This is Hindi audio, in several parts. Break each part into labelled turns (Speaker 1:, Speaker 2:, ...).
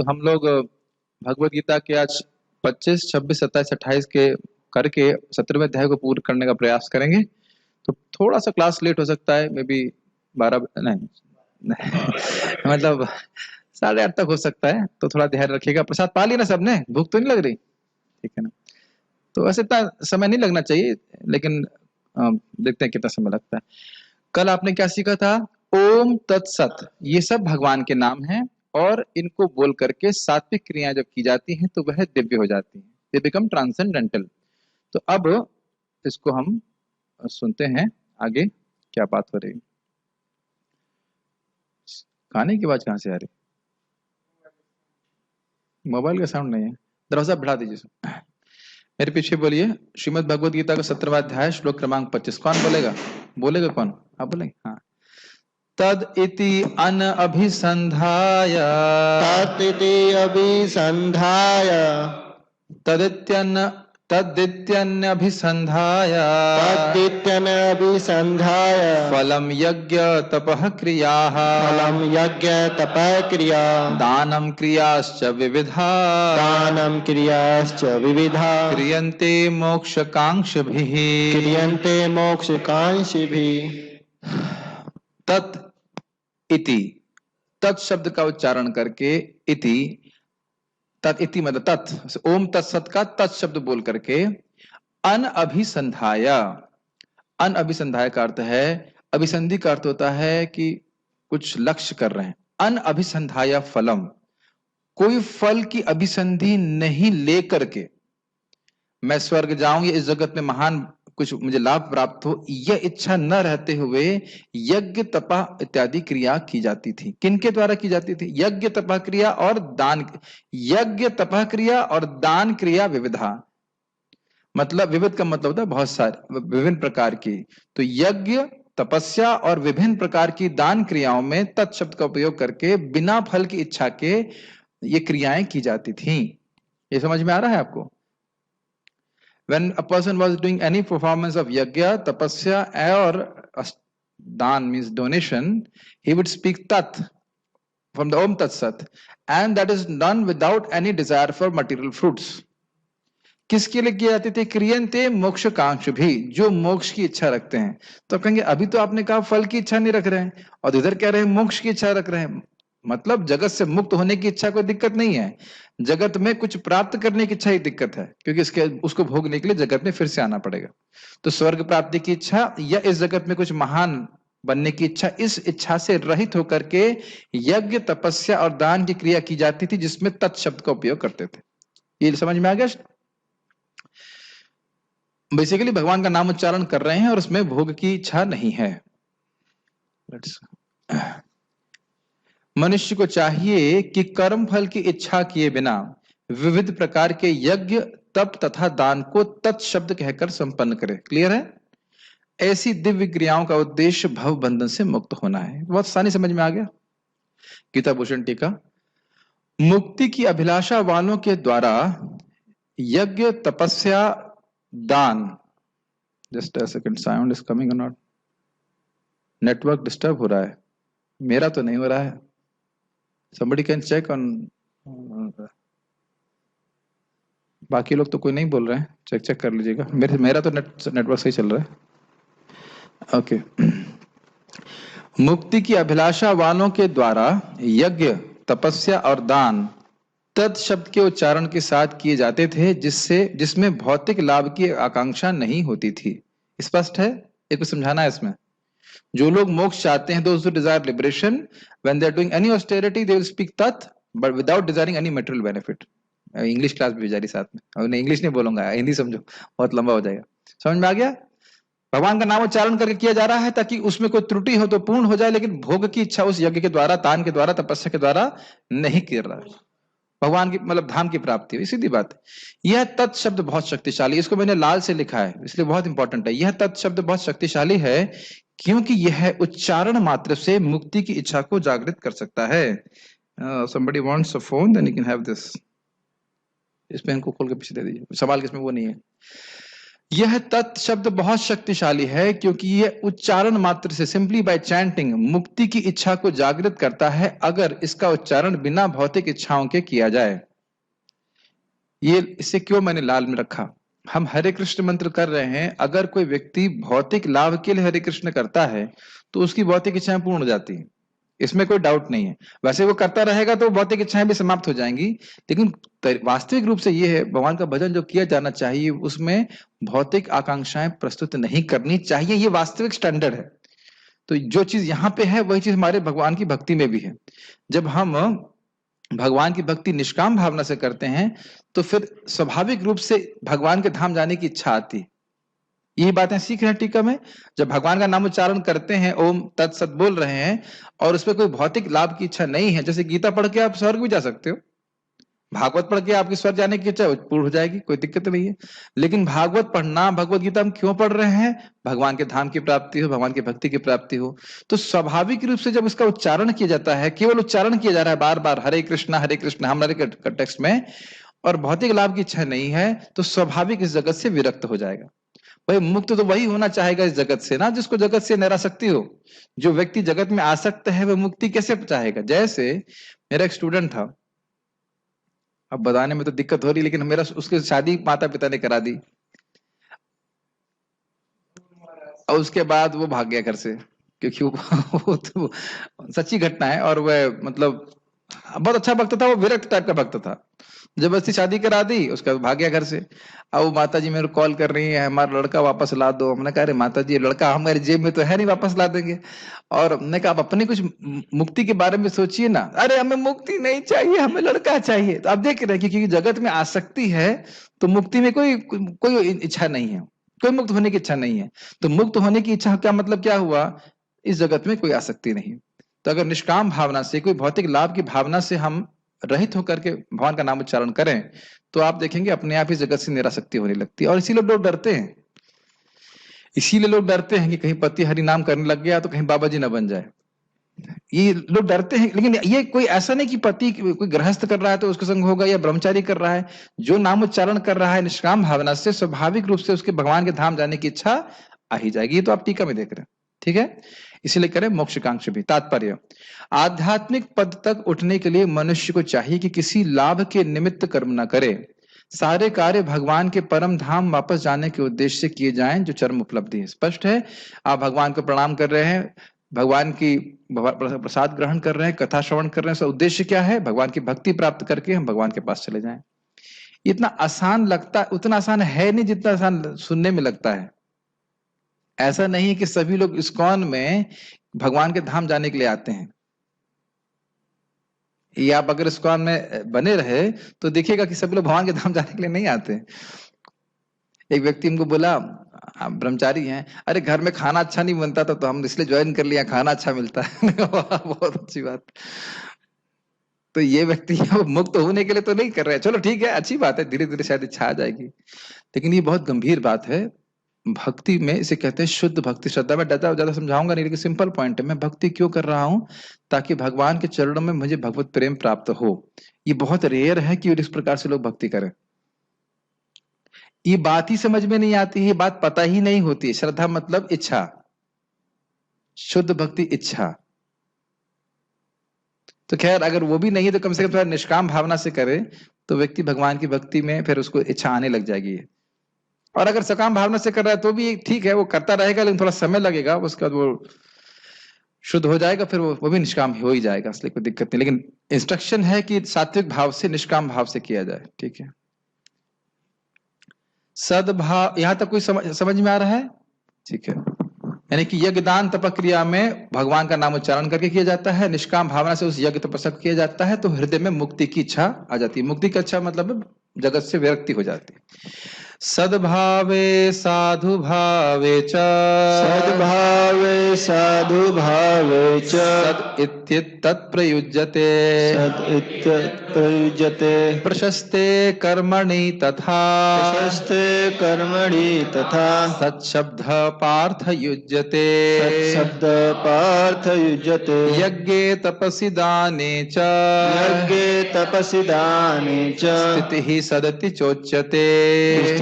Speaker 1: तो हम लोग भगवत गीता के आज 25, 26, 27, 28 के करके 17वें अध्याय को पूर्ण करने का प्रयास करेंगे। तो थोड़ा सा क्लास लेट हो सकता है, मे बी 12 नहीं, मतलब 8:30 तक हो सकता है, तो थोड़ा ध्यान रखिएगा। प्रसाद पा ली ना सबने? भूख तो नहीं लग रही? ठीक है ना? तो वैसे इतना समय नहीं लगना चाहिए, लेकिन देखते हैं कितना समय लगता है। कल आपने क्या सीखा था? ओम तत्सत, ये सब भगवान के नाम हैं और इनको बोल करके सात्विक क्रियाएं जब की जाती हैं तो वह दिव्य हो जाती हैं, दे बिकम ट्रांसेंडेंटल। तो अब इसको हम सुनते हैं आगे क्या बात हो रही है। गाने की आवाज कहां से आ रही? मोबाइल का साउंड नहीं है, दरवाजा बढ़ा दीजिए। मेरे पीछे बोलिए, श्रीमद् भगवद गीता का 17वां अध्याय श्लोक क्रमांक 25। कौन बोलेगा? बोलेगा कौन? आप बोलेंगे? हाँ। तद इति अन अभिसंधाय,
Speaker 2: तदिति अभिसंधाय,
Speaker 1: तदित्यन्न तदित्यन्यभिसंधाय,
Speaker 2: तदित्यनभिसंधाय,
Speaker 1: फलम यज्ञ तपः क्रियाः,
Speaker 2: फलं यज्ञ तपः क्रिया,
Speaker 1: दानं क्रियाश्च विविधा,
Speaker 2: दानं क्रियाश्च विविधा,
Speaker 1: क्रियन्ते मोक्षकांक्षिभिः।
Speaker 2: क्रियन्ते मोक्षकांक्षिभिः।
Speaker 1: तत् इति, तत् शब्द का उच्चारण करके इति, तत् इति मतलब तत्, ओम तत्सत का तत् शब्द बोल करके अन अभिसंधाय, अन अभिसंधाय का अर्थ है, अभिसंधि का अर्थ होता है कि कुछ लक्ष्य कर रहे हैं। अन अभिसंधाय फलम, कोई फल की अभिसंधि नहीं लेकर के मैं स्वर्ग जाऊं या इस जगत में महान कुछ मुझे लाभ प्राप्त हो, यह इच्छा न रहते हुए यज्ञ तपा इत्यादि क्रिया की जाती थी। किनके द्वारा की जाती थी? यज्ञ तपा क्रिया और दान, यज्ञ तपा क्रिया और दान क्रिया विविधा, मतलब विविध का मतलब होता है बहुत सारे, विभिन्न प्रकार की। तो यज्ञ, तपस्या और विभिन्न प्रकार की दान क्रियाओं में तत् शब्द का उपयोग करके बिना फल की इच्छा के ये क्रियाएं की जाती थी। ये समझ में आ रहा है आपको? When a person was doing any performance of yajna, tapasya or dan means donation, he would speak tat from the Om Tat Sat, and that is done without any desire for material fruits. किसके लिए की जाती थी? क्रियन्ते मोक्ष कांक्ष भी, जो मोक्ष की इच्छा रखते हैं। तो कहेंगे अभी तो आपने कहा फल की इच्छा नहीं रख रहे हैं और इधर कह रहे हैं मोक्ष की इच्छा रख रहे हैं। मतलब जगत से मुक्त होने की इच्छा कोई दिक्कत नहीं है, जगत में कुछ प्राप्त करने की इच्छा ही दिक्कत है, क्योंकि इसके उसको भोगने के लिए जगत में फिर से आना पड़ेगा। तो स्वर्ग प्राप्ति की इच्छा या इस जगत में कुछ महान बनने की इच्छा, इस इच्छा से रहित होकर के यज्ञ, तपस्या और दान की क्रिया की जाती थी, जिसमें तत् शब्द का उपयोग करते थे। ये समझ में आ गया? बेसिकली भगवान का नाम उच्चारण कर रहे हैं और उसमें भोग की इच्छा नहीं है। मनुष्य को चाहिए कि कर्म फल की इच्छा किए बिना विविध प्रकार के यज्ञ, तप तथा दान को तत् शब्द कहकर संपन्न करे। क्लियर है? ऐसी दिव्य क्रियाओं का उद्देश्य भव बंधन से मुक्त होना है। बहुत आसानी समझ में आ गया। गीता भूषण टीका, मुक्ति की अभिलाषा वालों के द्वारा यज्ञ, तपस्या, दान, just a second, sound is coming और नॉट? नेटवर्क डिस्टर्ब हो रहा है, मेरा तो नहीं हो रहा है। somebody can check on, बाकी लोग तो कोई नहीं बोल रहे हैं, चेक कर लीजिएगा। मेरा तो नेटवर्क सही चल रहा है। ओके। मुक्ति की अभिलाषा वालों के द्वारा यज्ञ, तपस्या और दान तत् शब्द के उच्चारण के साथ किए जाते थे, जिसमें भौतिक लाभ की आकांक्षा नहीं होती थी। स्पष्ट है? एक समझाना है इसमें। जो लोग मोक्ष चाहते हैं, those who desire liberation, when they are doing any austerity, they will speak tat, but without desiring any material benefit. English class भी जारी साथ में, और इंग्लिश नहीं बोलूंगा, हिंदी समझो, बहुत लंबा हो जाएगा। समझ में आ गया? भगवान का नाम उच्चारण करके किया जा रहा है ताकि उसमें कोई त्रुटि हो तो पूर्ण हो जाए, लेकिन भोग की इच्छा उस यज्ञ के द्वारा, दान के द्वारा, तपस्या के द्वारा नहीं कर रहा है। भगवान की मतलब धाम की प्राप्ति हुई, सीधी बात है। यह तत् शब्द बहुत शक्तिशाली, इसको मैंने लाल से लिखा है इसलिए बहुत इंपॉर्टेंट है। यह तत् शब्द बहुत शक्तिशाली है क्योंकि यह उच्चारण मात्र से मुक्ति की इच्छा को जागृत कर सकता है। somebody wants a phone, then you can have this. इस पेन को खोल के पीछे दे दीजिए, सवाल किसमें वो नहीं है। यह तत् शब्द बहुत शक्तिशाली है क्योंकि यह उच्चारण मात्र से, सिंपली बाय चैंटिंग, मुक्ति की इच्छा को जागृत करता है अगर इसका उच्चारण बिना भौतिक इच्छाओं के किया जाए। ये इसे क्यों मैंने लाल में रखा, हम हरे कृष्ण मंत्र कर रहे हैं, अगर कोई व्यक्ति भौतिक लाभ के लिए हरे कृष्ण करता है तो उसकी भौतिक इच्छाएं पूर्ण हो जाती हैं, इसमें कोई डाउट नहीं है। वैसे वो करता रहेगा तो भौतिक इच्छाएं भी समाप्त हो जाएंगी, लेकिन वास्तविक रूप से ये है, भगवान का भजन जो किया जाना चाहिए उसमें भौतिक आकांक्षाएं प्रस्तुत नहीं करनी चाहिए, ये वास्तविक स्टैंडर्ड है। तो जो चीज यहाँ पे है वही चीज हमारे भगवान की भक्ति में भी है। जब हम भगवान की भक्ति निष्काम भावना से करते हैं तो फिर स्वाभाविक रूप से भगवान के धाम जाने की इच्छा आती है। यही बातें सीख रहे हैं टीका में। जब भगवान का नाम उच्चारण करते हैं, ओम तत्सत बोल रहे हैं, और उसमें कोई भौतिक लाभ की इच्छा नहीं है, जैसे गीता पढ़ के आप स्वर्ग भी जा सकते हो, भागवत पढ़ के आपकी स्वर्ग जाने की इच्छा पूर्ण हो जाएगी, कोई दिक्कत नहीं है। लेकिन भागवत पढ़ना, भगवत गीता हम क्यों पढ़ रहे हैं? भगवान के धाम की प्राप्ति हो, भगवान की भक्ति की प्राप्ति हो। तो स्वाभाविक रूप से जब इसका उच्चारण किया जाता है, केवल उच्चारण किया जा रहा है बार बार, हरे कृष्णा हमारे टेक्स्ट में, और भौतिक लाभ की इच्छा नहीं है, तो स्वाभाविक इस जगत से विरक्त हो जाएगा। भाई मुक्त तो वही होना चाहेगा इस जगत से ना जिसको जगत से निरासक्ति हो। जो व्यक्ति जगत में आसक्त है वह मुक्ति कैसे चाहेगा? जैसे मेरा एक स्टूडेंट था, अब बताने में तो दिक्कत हो रही, लेकिन मेरा उसकी शादी माता पिता ने करा दी और उसके बाद वो भाग गया घर से, क्योंकि वो तो सच्ची घटना है। और वह मतलब बहुत अच्छा भक्त था, वो विरक्त टाइप का भक्त था। जबरदस्ती शादी करा दी, उसका भाग गया घर से। अब वो माता जी मेरे को कॉल कर रही है, हमारा लड़का वापस ला दो। हमने कहा अरे माता जी, लड़का हमारे जेब में तो है नहीं, वापस ला देंगे। और हमने कहा आप अपनी कुछ मुक्ति के बारे में सोचिए ना। अरे हमें मुक्ति नहीं चाहिए, हमें लड़का चाहिए। तो आप देख रहे हैं क्योंकि जगत में आसक्ति है तो मुक्ति में कोई इच्छा नहीं है, कोई मुक्त होने की इच्छा नहीं है। तो मुक्त होने की इच्छा क्या मतलब क्या हुआ? इस जगत में कोई आसक्ति नहीं। तो अगर निष्काम भावना से, कोई भौतिक लाभ की भावना से हम रहित होकर के भगवान का नाम उच्चारण करें तो आप देखेंगे अपने आप ही जगत से निरासक्ति होने लगती है। और इसीलिए लोग डरते हैं, इसीलिए लोग डरते हैं कि कहीं पति हरि नाम करने लग गया तो कहीं बाबा जी ना बन जाए। ये लोग डरते हैं। लेकिन ये कोई ऐसा नहीं कि पति कोई गृहस्थ कर रहा है तो उसके संग होगा, या ब्रह्मचारी कर रहा है। जो नाम उच्चारण कर रहा है निष्काम भावना से, स्वाभाविक रूप से उसके भगवान के धाम जाने की इच्छा आ ही जाएगी। ये तो आप टीका में देख रहे हैं, ठीक है। इसीलिए करें मोक्षकांक्ष भी। तात्पर्य, आध्यात्मिक पद तक उठने के लिए मनुष्य को चाहिए कि किसी लाभ के निमित्त कर्म न करे। सारे कार्य भगवान के परम धाम वापस जाने के उद्देश्य से किए जाएं, जो चरम उपलब्धि है। स्पष्ट है, आप भगवान को प्रणाम कर रहे हैं, भगवान की प्रसाद ग्रहण कर रहे हैं, कथा श्रवण कर रहे हैं, उद्देश्य क्या है? भगवान की भक्ति प्राप्त करके हम भगवान के पास चले जाएं। इतना आसान लगता, उतना आसान है नहीं जितना आसान सुनने में लगता है। ऐसा नहीं कि सभी लोग इस्कॉन में भगवान के धाम जाने के लिए आते हैं। ये आप अगर इस्कॉन में बने रहे तो देखिएगा कि सभी लोग भगवान के धाम जाने के लिए नहीं आते। एक व्यक्ति हमको बोला, आप ब्रह्मचारी हैं, अरे घर में खाना अच्छा नहीं बनता था तो हम इसलिए ज्वाइन कर लिया, खाना अच्छा मिलता है। बहुत अच्छी बात। तो ये व्यक्ति मुक्त होने के लिए तो नहीं कर रहे। चलो ठीक है, अच्छी बात है, धीरे धीरे शायद इच्छा आ जाएगी। लेकिन ये बहुत गंभीर बात है। भक्ति में इसे कहते हैं शुद्ध भक्ति श्रद्धा। मैं ज्यादा समझाऊंगा नहीं, लेकिन सिंपल पॉइंट है, मैं भक्ति क्यों कर रहा हूं? ताकि भगवान के चरणों में मुझे भगवत प्रेम प्राप्त हो। ये बहुत रेयर है कि इस प्रकार से लोग भक्ति करें। ये बात ही समझ में नहीं आती है, बात पता ही नहीं होती है। श्रद्धा मतलब इच्छा, शुद्ध भक्ति इच्छा। तो खैर अगर वो भी नहीं है तो कम से कम थोड़ा निष्काम भावना से करे तो व्यक्ति भगवान की भक्ति में फिर उसको इच्छा आने लग जाएगी। और अगर सकाम भावना से कर रहा है तो भी ठीक है, वो करता रहेगा, लेकिन थोड़ा समय लगेगा, उसके बाद वो शुद्ध हो जाएगा, फिर वो भी निष्काम हो ही जाएगा, इसलिए कोई दिक्कत नहीं। लेकिन इंस्ट्रक्शन है कि सात्विक भाव से, निष्काम भाव से किया जाए, ठीक है। सद्भाव, यहां तक कोई समझ में आ रहा है? ठीक है। यानी कि यज्ञ दान तपक्रिया में भगवान का नाम उच्चारण करके किया जाता है, निष्काम भावना से उस यज्ञ तपस्या किया जाता है, तो हृदय में मुक्ति की इच्छा आ जाती है। मुक्ति का अच्छा मतलब जगत से विरक्ति हो जाती है। सद्भावे साधु भावे च,
Speaker 2: सद्भावे साधु भावे च,
Speaker 1: सद इत्येतत् प्रयुज्यते,
Speaker 2: सद इत्येतत् प्रयुज्यते,
Speaker 1: प्रशस्ते कर्मणि तथा,
Speaker 2: प्रशस्ते कर्मणि तथा,
Speaker 1: सत्शब्द पार्थ युज्यते,
Speaker 2: सत्शब्द पार्थ युज्यते,
Speaker 1: यज्ञे तपसि दाने च,
Speaker 2: यज्ञे तपसि दाने च,
Speaker 1: स्थितिः सदति चोच्यते,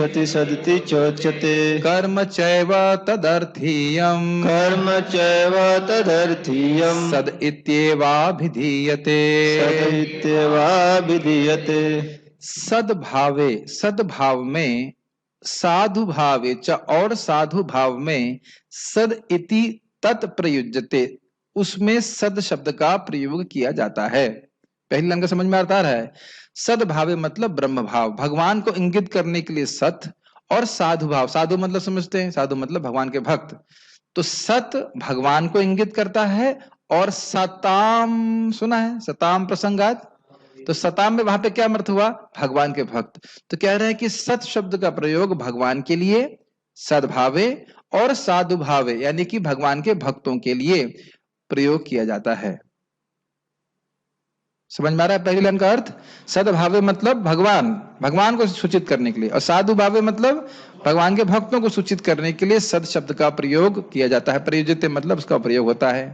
Speaker 2: इत्यति सदिति चोच्यते।
Speaker 1: कर्म चैव तदर्थीयम्
Speaker 2: कर्म चैव तदर्थीयम्
Speaker 1: सद इत्येवाभिधीयते।
Speaker 2: सद इत्येवाभिधीयते।
Speaker 1: सद्भावे, सद्भाव में, साधु भावे च, और साधु भाव में, सद इति तत् प्रयुज्यते, उसमें सद शब्द का प्रयोग किया जाता है। पहली लाइन का समझ में आता है। सद्भावे मतलब ब्रह्म भाव, भगवान को इंगित करने के लिए सत, और साधु भाव, साधु मतलब समझते हैं, साधु मतलब भगवान के भक्त। तो सत भगवान को इंगित करता है, और सताम सुना है, सताम प्रसंगात, तो सताम में वहां पे क्या अर्थ हुआ, भगवान के भक्त। तो कह रहे हैं कि सत शब्द का प्रयोग भगवान के लिए सद्भावे और साधु भावे यानी कि भगवान के भक्तों के लिए प्रयोग किया जाता है। समझ में आ रहा है पहली लाइन का अर्थ? सद्भावे मतलब भगवान, भगवान को सूचित करने के लिए, और साधु भावे मतलब भगवान के भक्तों को सूचित करने के लिए सद शब्द का प्रयोग किया जाता है। प्रयोजित मतलब उसका प्रयोग होता है।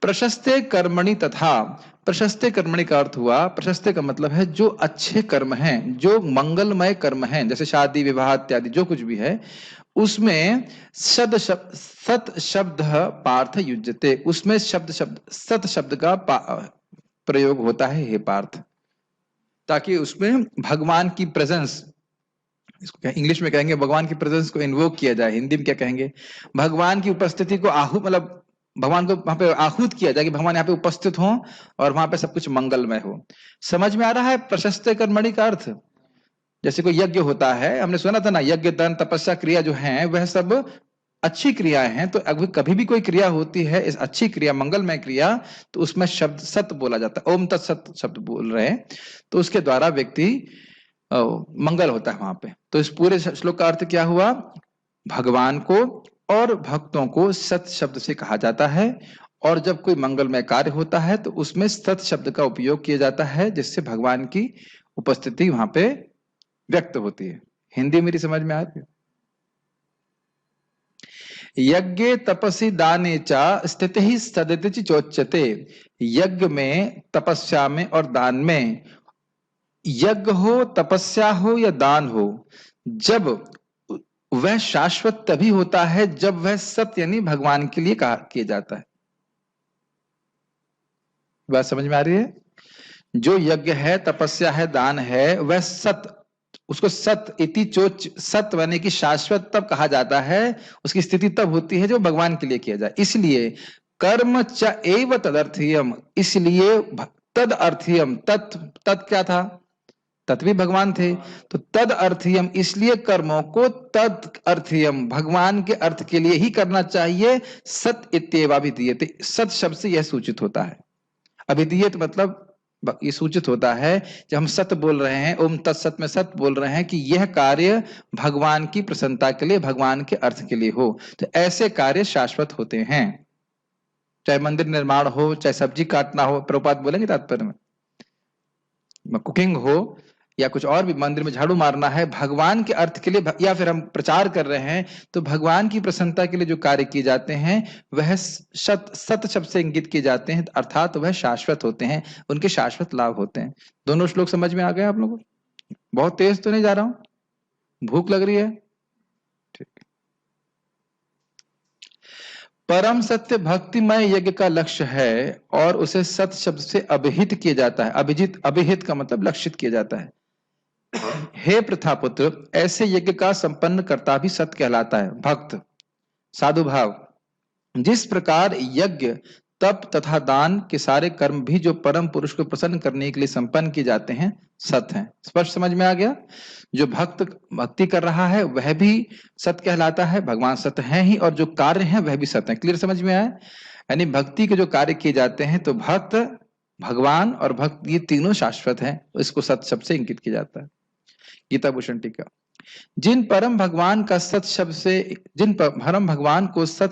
Speaker 1: प्रशस्ते कर्मणि तथा, प्रशस्ते कर्मणि का अर्थ हुआ, प्रशस्ते का मतलब है जो अच्छे कर्म हैं, जो मंगलमय कर्म हैं, जैसे शादी विवाह इत्यादि जो कुछ भी है, उसमें सत शब्द पार्थ युज्यते, उसमें सत शब्द का प्रयोग होता है हे पार्थ, ताकि उसमें भगवान की प्रेजेंस, इसको इंग्लिश में कहेंगे भगवान की प्रेजेंस को इन्वोक किया जाए, हिंदी में क्या कहेंगे, भगवान की उपस्थिति को मतलब भगवान को वहां पे आहूत किया जाए कि भगवान यहाँ पे उपस्थित हो और वहां पे सब कुछ मंगलमय हो। समझ में आ रहा है प्रशस्ते कर्मणि का अर्थ? जैसे कोई यज्ञ होता है, हमने सुना था ना, यज्ञ दान तपस्या क्रिया जो है वह सब अच्छी क्रियाएं हैं। तो अगर कभी भी कोई क्रिया होती है, इस अच्छी क्रिया मंगलमय क्रिया, तो उसमें शब्द सत बोला जाता है, ओम तत्सत शब्द बोल रहे हैं, तो उसके द्वारा व्यक्ति मंगल होता है वहां पे। तो इस पूरे श्लोक का अर्थ क्या हुआ, भगवान को और भक्तों को सत शब्द से कहा जाता है, और जब कोई मंगलमय कार्य होता है तो उसमें सत शब्द का उपयोग किया जाता है, जिससे भगवान की उपस्थिति वहां पे व्यक्त होती है। हिंदी मेरी समझ में आ रही है? यज्ञ तपसी दाने चा स्थिति ही सदिति चोच्यते, यज्ञ में, तपस्या में और दान में, यज्ञ हो, तपस्या हो या दान हो, जब वह शाश्वत तभी होता है जब वह सत्य यानी भगवान के लिए किया जाता है। बात समझ में आ रही है? जो यज्ञ है, तपस्या है, दान है, वह सत, उसको सत इति चोच, सत यानी कि शाश्वत तब कहा जाता है, उसकी स्थिति तब होती है जो भगवान के लिए किया जाए। इसलिए कर्म च एव तदर्थीयम, इसलिए तद अर्थीयम, तत् क्या था, तत् भी भगवान थे, तो तद अर्थीयम, इसलिए कर्मों को तद अर्थीयम भगवान के अर्थ के लिए ही करना चाहिए। सत इत्येवाभिधीयते, सत शब्द से यह सूचित होता है। अभिधीयत मतलब ये सूचित होता है, जब हम सत बोल रहे हैं, ओम तत्सत में सत बोल रहे हैं कि यह कार्य भगवान की प्रसन्नता के लिए, भगवान के अर्थ के लिए हो, तो ऐसे कार्य शाश्वत होते हैं। चाहे मंदिर निर्माण हो, चाहे सब्जी काटना हो, प्रभुपाद बोलेंगे तात्पर्य में, कुकिंग हो, या कुछ और भी, मंदिर में झाड़ू मारना है, भगवान के अर्थ के लिए, या फिर हम प्रचार कर रहे हैं तो भगवान की प्रसन्नता के लिए जो कार्य किए जाते हैं वह सत शब्द से इंगित किए जाते हैं, अर्थात वह शाश्वत होते हैं, उनके शाश्वत लाभ होते हैं। दोनों श्लोक समझ में आ गए आप लोगों को? बहुत तेज तो नहीं जा रहा हूं? भूख लग रही है? ठीक। परम सत्य भक्तिमय यज्ञ का लक्ष्य है, और उसे सत शब्द से अभिहित किया जाता है। अभिहित का मतलब लक्षित किया जाता है। हे प्रथापुत्र, ऐसे यज्ञ का संपन्न करता भी सत कहलाता है, भक्त, साधु भाव। जिस प्रकार यज्ञ, तप तथा दान के सारे कर्म भी जो परम पुरुष को प्रसन्न करने के लिए संपन्न किए जाते हैं, सत हैं। स्पष्ट समझ में आ गया? जो भक्त भक्ति कर रहा है वह भी सत कहलाता है, भगवान सत है ही, और जो कार्य है वह भी सत है। क्लियर समझ में आया? यानी भक्ति के जो कार्य किए जाते हैं तो भक्त, भगवान और भक्त ये तीनों शाश्वत हैं, इसको सत शब्द से इंगित किया जाता है। गीता भूषण टीका। जिन परम भगवान को सत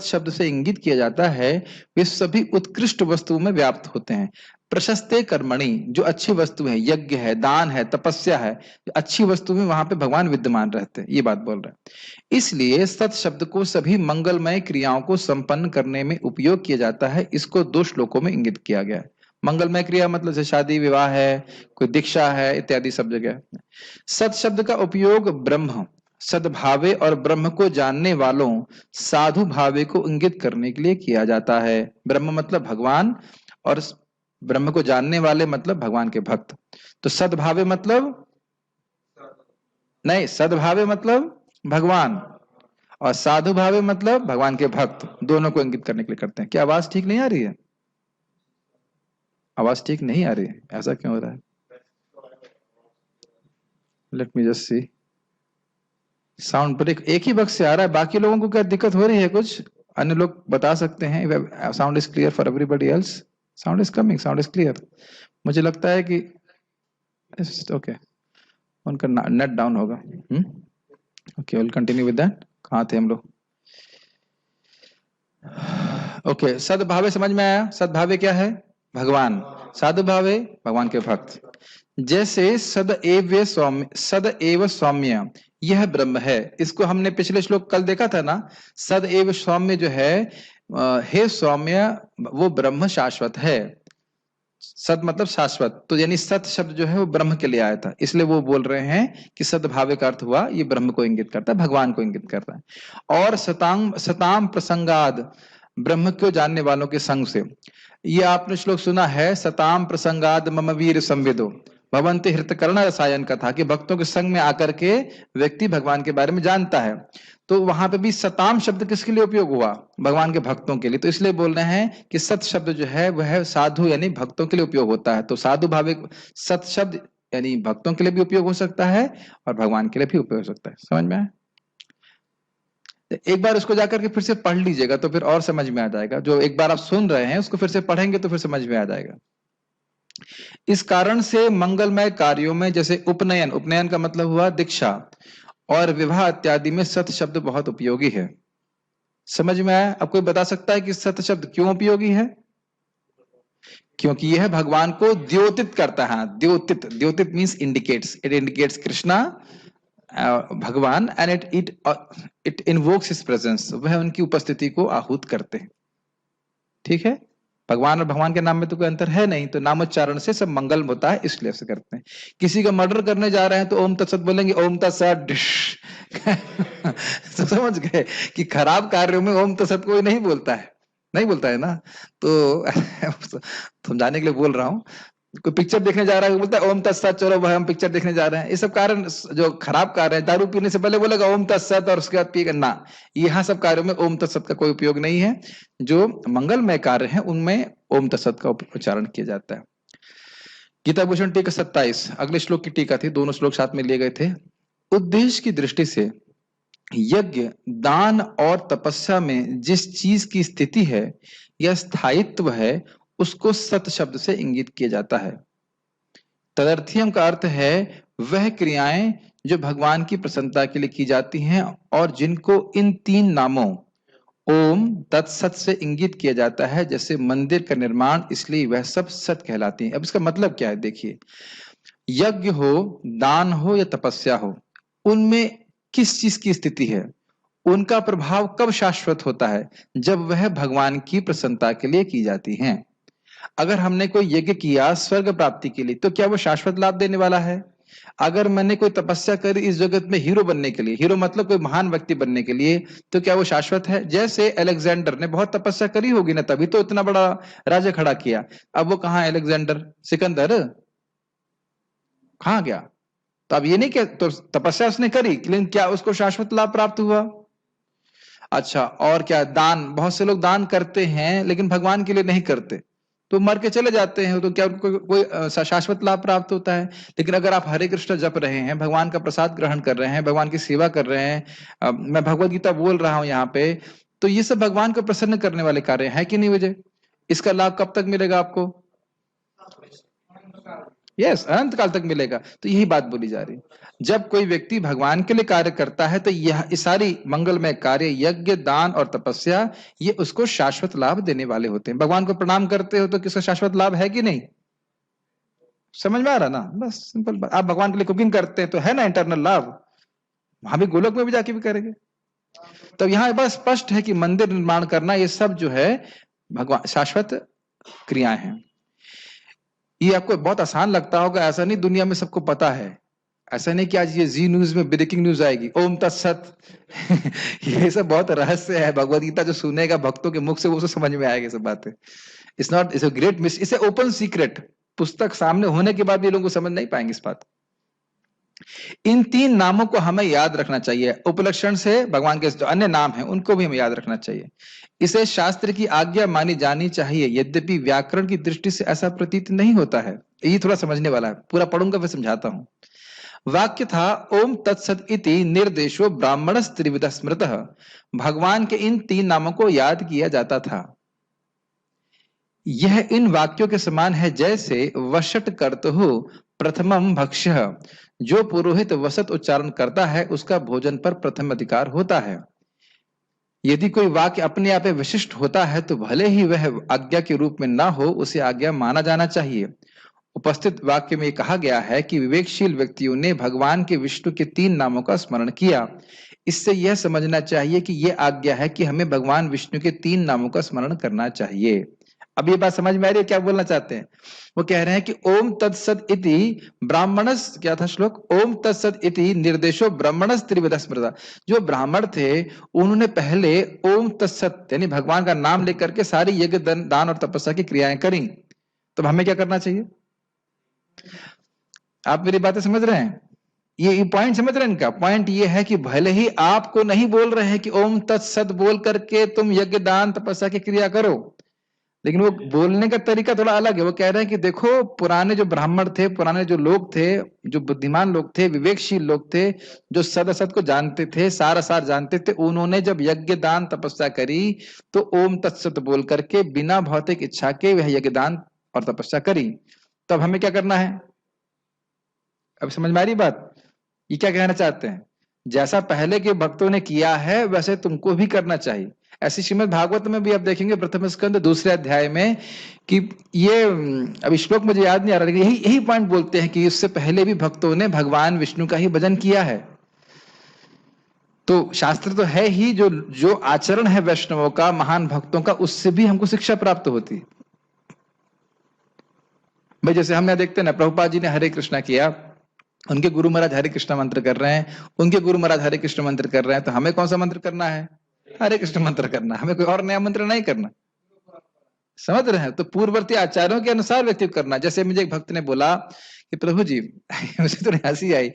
Speaker 1: शब्द से इंगित किया जाता है, वे सभी उत्कृष्ट वस्तुओं में व्याप्त होते हैं। प्रशस्ते कर्मणि, जो अच्छी वस्तु है, यज्ञ है, दान है, तपस्या है, अच्छी वस्तु में वहां पे भगवान विद्यमान रहते हैं, ये बात बोल रहे हैं। इसलिए सत शब्द को सभी मंगलमय क्रियाओं को संपन्न करने में उपयोग किया जाता है। इसको 2 श्लोकों में इंगित किया गया है। मंगलमय क्रिया मतलब जैसे शादी विवाह है, कोई दीक्षा है, इत्यादि सब जगह। सत शब्द का उपयोग ब्रह्म, सद्भावे और ब्रह्म को जानने वालों साधु भावे को इंगित करने के लिए किया जाता है। ब्रह्म मतलब भगवान, और ब्रह्म को जानने वाले मतलब भगवान के भक्त। तो सद्भावे मतलब नहीं, सद्भावे मतलब भगवान, और साधु भावे मतलब भगवान के भक्त, दोनों को इंगित करने के लिए करते हैं। क्या आवाज ठीक नहीं आ रही है? आवाज ठीक नहीं आ रही है, ऐसा क्यों हो रहा है? Let me just see. Sound पर एक ही बक्स से आ रहा है, बाकी लोगों को क्या दिक्कत हो रही है? कुछ अन्य लोग बता सकते हैं। Sound is clear for everybody else? Sound is coming, sound is clear. मुझे लगता है कि ओके, उनका नेट डाउन होगा। Okay, will continue with that. कहाँ थे हम लोग? ओके, सद्भावे समझ में आया? सद्भावे क्या है? भगवान। साधु भावे भगवान के भक्त। जैसे सदैव सौम्य, सदैव सौम्य यह ब्रह्म है, इसको हमने पिछले श्लोक कल देखा था ना। सदैव सौम्य जो है, हे सौम्य, वो ब्रह्म शाश्वत है। सद मतलब शाश्वत, तो यानी सत शब्द जो है वो ब्रह्म के लिए आया था, इसलिए वो बोल रहे हैं कि सद्भावे का अर्थ हुआ ये ब्रह्म को इंगित करता है, भगवान को इंगित कर रहा है। और सताम प्रसंगाद, ब्रह्म को जानने वालों के संग से। ये आपने श्लोक सुना है, सताम प्रसंगाद मम वीर संविदो भवन्ति हृतकर्ण रसायन का था, कि भक्तों के संग में आकर के व्यक्ति भगवान के बारे में जानता है। तो वहां पे भी सताम शब्द किसके लिए उपयोग हुआ? भगवान के भक्तों के लिए। तो इसलिए बोल रहे हैं कि सत शब्द जो है वह साधु यानी भक्तों के लिए उपयोग होता है। तो साधु भावे सत शब्द यानी भक्तों के लिए भी उपयोग हो सकता है और भगवान के लिए भी उपयोग हो सकता है। समझ में आया? एक बार उसको जाकर के फिर से पढ़ लीजिएगा तो फिर और समझ में आ जाएगा। जो एक बार आप सुन रहे हैं उसको फिर से पढ़ेंगे तो फिर समझ में आ जाएगा। इस कारण से मंगलमय कार्यों में, जैसे उपनयन, उपनयन का मतलब हुआ दीक्षा, और विवाह इत्यादि में सत शब्द बहुत उपयोगी है। समझ में आया? अब कोई बता सकता है कि सत शब्द क्यों उपयोगी है? क्योंकि यह भगवान को द्योतित करता है। द्योतित, द्योतित means indicates, it indicates Krishna, Bhagwan, and it invokes his presence, वह उनकी उपस्थिति को आहूत करते हैं। ठीक है? भगवान और भगवान के नाम में तो कोई अंतर है नहीं, तो नामोच्चारण से सब मंगल होता है, इसलिए ऐसे करते हैं। किसी का मर्डर करने जा रहे हैं तो ओम तत्सत बोलेंगे, ओम तत्सत डिश तो समझ गए कि खराब कार्यों में ओम तत्सत कोई नहीं बोलता है, नहीं बोलता है ना। तो समझाने के लिए बोल रहा हूँ। कोई पिक्चर देखने जा रहा है, बोलता है ओम तत्सत, चलो भाई हम पिक्चर देखने जा रहे हैं। ये सब कारण जो खराब कार्य है, दारू पीने से पहले बोलेगा ओम तत्सत और उसके बाद पीएगा ना, यहाँ सब कार्यों में ओम तत्सत का कोई उपयोग नहीं है। जो मंगलमय कार्य है उनमें ओम तत्सत का उच्चारण किया जाता है। गीता भूषण टीका 27, अगले श्लोक की टीका थी, दोनों श्लोक साथ में लिए गए थे। उद्देश्य की दृष्टि से यज्ञ, दान और तपस्या में जिस चीज की स्थिति है या स्थायित्व है उसको सत शब्द से इंगित किया जाता है। तदर्थीयम का अर्थ है वह क्रियाएं जो भगवान की प्रसन्नता के लिए की जाती हैं और जिनको इन तीन नामों ओम तत्सत से इंगित किया जाता है, जैसे मंदिर का निर्माण, इसलिए वह सब सत कहलाती हैं। अब इसका मतलब क्या है देखिए, यज्ञ हो, दान हो या तपस्या हो, उनमें किस चीज की स्थिति है, उनका प्रभाव कब शाश्वत होता है? जब वह भगवान की प्रसन्नता के लिए की जाती हैं। अगर हमने कोई यज्ञ किया स्वर्ग प्राप्ति के लिए तो क्या वो शाश्वत लाभ देने वाला है? अगर मैंने कोई तपस्या करी इस जगत में हीरो बनने के लिए, हीरो मतलब कोई महान व्यक्ति बनने के लिए, तो क्या वो शाश्वत है? जैसे अलेक्जेंडर ने बहुत तपस्या करी होगी ना, तभी तो इतना बड़ा राज्य खड़ा किया। अब वो कहाँ है अलेक्जेंडर? सिकंदर कहाँ गया? तो अब ये नहीं कि तो तपस्या उसने करी, लेकिन क्या उसको शाश्वत लाभ प्राप्त हुआ? अच्छा, और क्या? दान, बहुत से लोग दान करते हैं लेकिन भगवान के लिए नहीं करते, तो मर के चले जाते हैं, तो क्या उनको कोई शाश्वत लाभ प्राप्त होता है? लेकिन अगर आप हरे कृष्ण जप रहे हैं, भगवान का प्रसाद ग्रहण कर रहे हैं, भगवान की सेवा कर रहे हैं, मैं भगवत गीता बोल रहा हूं यहाँ पे, तो ये सब भगवान को प्रसन्न करने वाले कार्य हैं कि नहीं विजय? इसका लाभ कब तक मिलेगा आपको? यस, अनंत काल तक मिलेगा। तो यही बात बोली जा रही है, जब कोई व्यक्ति भगवान के लिए कार्य करता है तो यह सारी मंगलमय कार्य, यज्ञ, दान और तपस्या, ये उसको शाश्वत लाभ देने वाले होते हैं। भगवान को प्रणाम करते हो तो किसका शाश्वत लाभ है कि नहीं? समझ में आ रहा ना? बस सिंपल बात। आप भगवान के लिए कुकिंग करते हैं तो है ना इंटरनल लाभ, वहां भी गोलोक में भी जाके भी करेंगे। तब यहाँ बस स्पष्ट है कि मंदिर निर्माण करना ये सब जो है भगवान शाश्वत क्रियाएं हैं। ये आपको बहुत आसान लगता होगा, ऐसा नहीं, दुनिया में सबको पता है। ऐसा नहीं कि आज ये जी न्यूज में ब्रेकिंग न्यूज आएगी ओम तत्सत ये सब बहुत रहस्य है, भगवत गीता जो सुनेगा भक्तों के मुख से वो समझ में आएगा सब बातें। It's not, it's a great miss, it's open secret. पुस्तक सामने होने के बाद भी लोगों को समझ नहीं पाएंगे इस बात। इन 3 नामों को हमें याद रखना चाहिए। उपलक्षण से भगवान के जो अन्य नाम हैं उनको भी हमें याद रखना चाहिए। इसे शास्त्र की आज्ञा मानी जानी चाहिए, यद्यपि व्याकरण की दृष्टि से ऐसा प्रतीत नहीं होता है। ये थोड़ा समझने वाला है, पूरा पढ़ूंगा फिर समझाता हूं। वाक्य था ओम तत्सत इति निर्देशो ब्राह्मण त्रिविध स्मृतः। भगवान के इन 3 नामों को याद किया जाता था। यह इन वाक्यों के समान है जैसे वषट कर्तुः प्रथमम भक्ष्य। जो पुरोहित वसत उच्चारण करता है उसका भोजन पर प्रथम अधिकार होता है। यदि कोई वाक्य अपने आप में विशिष्ट होता है तो भले ही वह आज्ञा के रूप में ना हो, उसे आज्ञा माना जाना चाहिए। उपस्थित वाक्य में कहा गया है कि विवेकशील व्यक्तियों ने भगवान के विष्णु के 3 नामों का स्मरण किया। इससे यह समझना चाहिए कि यह आज्ञा है कि हमें भगवान विष्णु के 3 नामों का स्मरण करना चाहिए। अब ये बात समझ में आ रही है क्या बोलना चाहते हैं? वो कह रहे हैं कि ओम तत्सत इति ब्राह्मणस, क्या था श्लोक, ओम तत्सत इति निर्देशो ब्राह्मणस त्रिविध स्मृता। जो ब्राह्मण थे उन्होंने पहले ओम तत्सत यानी भगवान का नाम लेकर के सारी यज्ञ दान और तपस्या की क्रियाएं करी। तो हमें क्या करना चाहिए? आप मेरी बातें समझ रहे हैं? ये पॉइंट समझ रहे हैं? इनका पॉइंट ये है कि भले ही आपको नहीं बोल रहे हैं कि ओम तत्सत बोल करके तुम यज्ञ दान तपस्या की क्रिया करो, लेकिन वो बोलने का तरीका थोड़ा अलग है। वो कह रहे हैं कि देखो, पुराने जो ब्राह्मण थे, पुराने जो लोग थे, जो बुद्धिमान लोग थे, विवेकशील लोग थे, जो सद असत को जानते थे, सार असार जानते थे, उन्होंने जब यज्ञ दान तपस्या करी तो ओम तत्सत बोल करके बिना भौतिक इच्छा के वह यज्ञ दान और तपस्या करी। तब हमें क्या करना है? अब समझ में आ रही बात? ये क्या कहना चाहते हैं? जैसा पहले के भक्तों ने किया है वैसे तुमको भी करना चाहिए। ऐसी श्रीमद् भागवत में भी आप देखेंगे प्रथम स्कंद 2 अध्याय में कि ये अभी श्लोक मुझे याद नहीं आ रहा, लेकिन यही यही पॉइंट बोलते हैं कि इससे पहले भी भक्तों ने भगवान विष्णु का ही भजन किया है। तो शास्त्र तो है ही, जो जो आचरण है वैष्णवों का, महान भक्तों का, उससे भी हमको शिक्षा प्राप्त होती है। भाई जैसे हम यहाँ देखते हैं ना, प्रभुपाद जी ने हरे कृष्णा किया, उनके गुरु महाराज हरे कृष्ण मंत्र कर रहे हैं, उनके गुरु महाराज हरे कृष्ण मंत्र कर रहे हैं, तो हमें कौन सा मंत्र करना है? हरे कृष्ण मंत्र करना। हमें कोई और नया मंत्र नहीं करना। समझ रहे हैं? तो पूर्ववर्ती आचार्यों के अनुसार व्यक्ति करना। जैसे मुझे एक भक्त ने बोला कि प्रभु जी मुझे तो हंसी आई,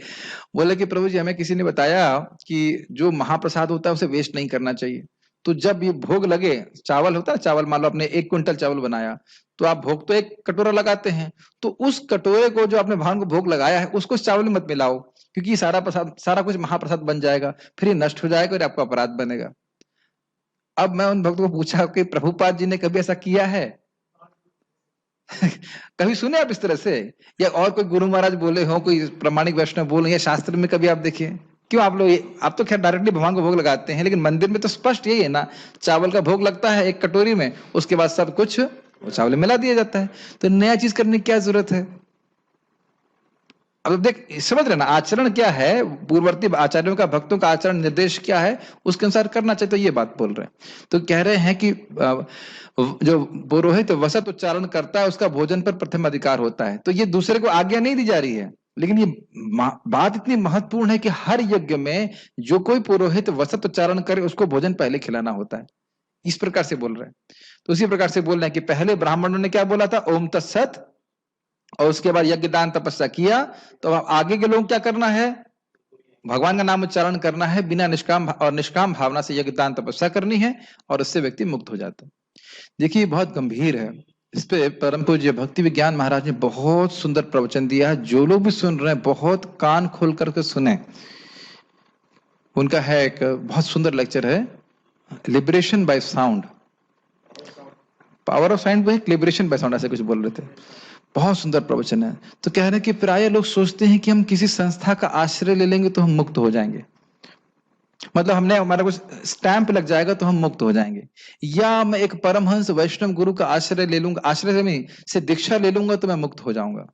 Speaker 1: बोले कि प्रभु जी हमें किसी ने बताया कि जो महाप्रसाद होता है उसे वेस्ट नहीं करना चाहिए। तो जब ये भोग लगे, चावल होता है, चावल मान लो आपने 1 क्विंटल चावल बनाया, तो आप भोग तो 1 कटोरा लगाते हैं, तो उस कटोरे को जो आपने भगवान को भोग लगाया है उसको चावल में मत मिलाओ, क्योंकि ये सारा प्रसाद, सारा कुछ महाप्रसाद बन जाएगा, फिर ये नष्ट हो जाएगा और आपका अपराध बनेगा। अब मैं उन भक्तों को पूछा कि प्रभुपाद जी ने कभी ऐसा किया है? कभी सुने आप इस तरह से? या और कोई गुरु महाराज बोले हो, कोई प्रमाणिक वैष्णव बोले, या शास्त्र में कभी आप देखिए? क्यों आप लोग, आप तो खैर डायरेक्टली भगवान को भोग लगाते हैं, लेकिन मंदिर में तो स्पष्ट यही है ना, चावल का भोग लगता है 1 कटोरी में, उसके बाद सब कुछ चावल में मिला दिया जाता है। तो नया चीज करने की क्या जरूरत है? अब देख, समझ रहे ना आचरण क्या है, पूर्ववर्ती आचार्यों का, भक्तों का आचरण निर्देश क्या है, उसके अनुसार करना चाहिए। तो ये बात बोल रहे हैं। तो कह रहे हैं कि जो पुरोहित वसत उच्चारण करता है उसका भोजन पर प्रथम अधिकार होता है। तो ये दूसरे को आज्ञा नहीं दी जा रही है, लेकिन ये बात इतनी महत्वपूर्ण है कि हर यज्ञ में जो कोई पुरोहित वसत उच्चारण करे उसको भोजन पहले खिलाना होता है। इस प्रकार से बोल रहे हैं। तो उसी प्रकार से बोल रहे हैं कि पहले ब्राह्मणों ने क्या बोला था? ओम तत्सत, और उसके बाद यज्ञ दान तपस्या किया। तो आगे के लोग क्या करना है? भगवान का नाम उच्चारण करना है, बिना निष्काम भावना से यज्ञ दान तपस्या करनी है, और उससे व्यक्ति मुक्त हो जाता है। देखिए बहुत गंभीर है। इस पे परम पूज्य भक्ति विज्ञान महाराज ने बहुत सुंदर प्रवचन दिया है। जो लोग भी सुन रहे हैं बहुत कान खोल करके सुने। उनका है एक बहुत सुंदर लेक्चर है, liberation by sound, power of sound, liberation by sound, ऐसे कुछ बोल रहे थे। बहुत सुंदर प्रवचन है। तो कह रहे हैं कि प्राय लोग सोचते हैं कि हम किसी संस्था का आश्रय ले लेंगे तो हम मुक्त हो जाएंगे, मतलब हमने, हमारा कुछ स्टैंप लग जाएगा तो हम मुक्त हो जाएंगे, या मैं एक परमहंस वैष्णव गुरु का आश्रय ले लूंगा, आश्रय से दीक्षा ले लूंगा तो मैं मुक्त हो जाऊंगा।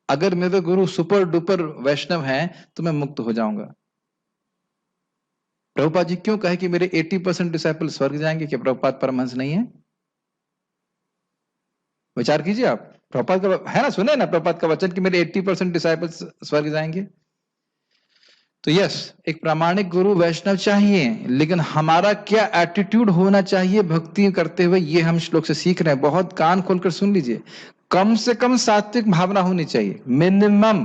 Speaker 1: अगर मेरे गुरु सुपर डुपर वैष्णव हैं तो मैं मुक्त हो जाऊंगा। प्रभुपाद जी क्यों कहे कि मेरे 80% डिसाइपल स्वर्ग जाएंगे? क्या प्रभुपाद परमहंस नहीं है? विचार कीजिए आप। प्रभुपाद का है ना, सुने ना प्रभुपाद का वचन कि मेरे 80% डिसाइपल्स स्वर्ग जाएंगे। तो यस, एक प्रामाणिक गुरु वैष्णव चाहिए, लेकिन हमारा क्या एटीट्यूड होना चाहिए भक्ति करते हुए, ये हम श्लोक से सीख रहे हैं। बहुत कान खोलकर सुन लीजिए। कम से कम सात्विक भावना होनी चाहिए, मिनिमम,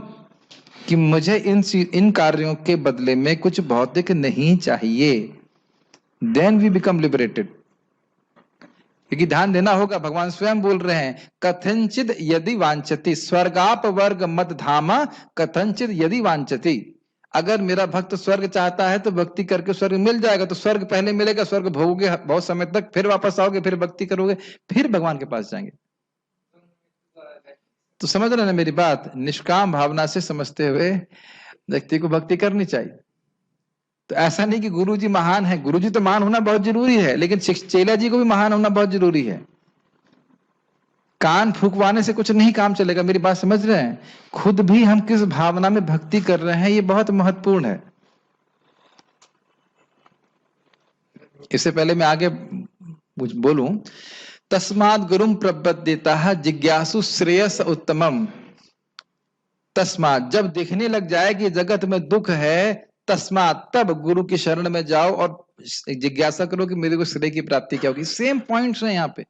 Speaker 1: कि मुझे इन कार्यों के बदले में कुछ भौतिक नहीं चाहिए। Then we become liberated. क्योंकि ध्यान देना होगा, भगवान स्वयं बोल रहे हैं, कथंचित यदि वांछति स्वर्गाप वर्ग मत धामा, कथंचित यदि वांछति। अगर मेरा भक्त स्वर्ग चाहता है तो भक्ति करके स्वर्ग मिल जाएगा। तो स्वर्ग पहले मिलेगा, स्वर्ग भोगोगे बहुत समय तक, फिर वापस आओगे, फिर भक्ति करोगे, फिर भगवान के पास जाएंगे। तो समझ रहे ना मेरी बात? निष्काम भावना से समझते हुए व्यक्ति को भक्ति करनी चाहिए। तो ऐसा नहीं कि गुरुजी महान है, गुरुजी तो महान होना बहुत जरूरी है, लेकिन चेला जी को भी महान होना बहुत जरूरी है। कान फूकवाने से कुछ नहीं काम चलेगा, मेरी बात समझ रहे हैं? खुद भी हम किस भावना में भक्ति कर रहे हैं, ये बहुत महत्वपूर्ण है। इससे पहले मैं आगे बोलूं, तस्मात् गुरुम प्रपद्येता जिज्ञासु श्रेयस उत्तमम। तस्मात्, जब देखने लग जाए कि जगत में दुख है, तस्मात्, तब गुरु की शरण में जाओ और जिज्ञासा करो कि मेरे को श्रेय की प्राप्ति क्या होगी। सेम पॉइंट्स हैं यहाँ पे,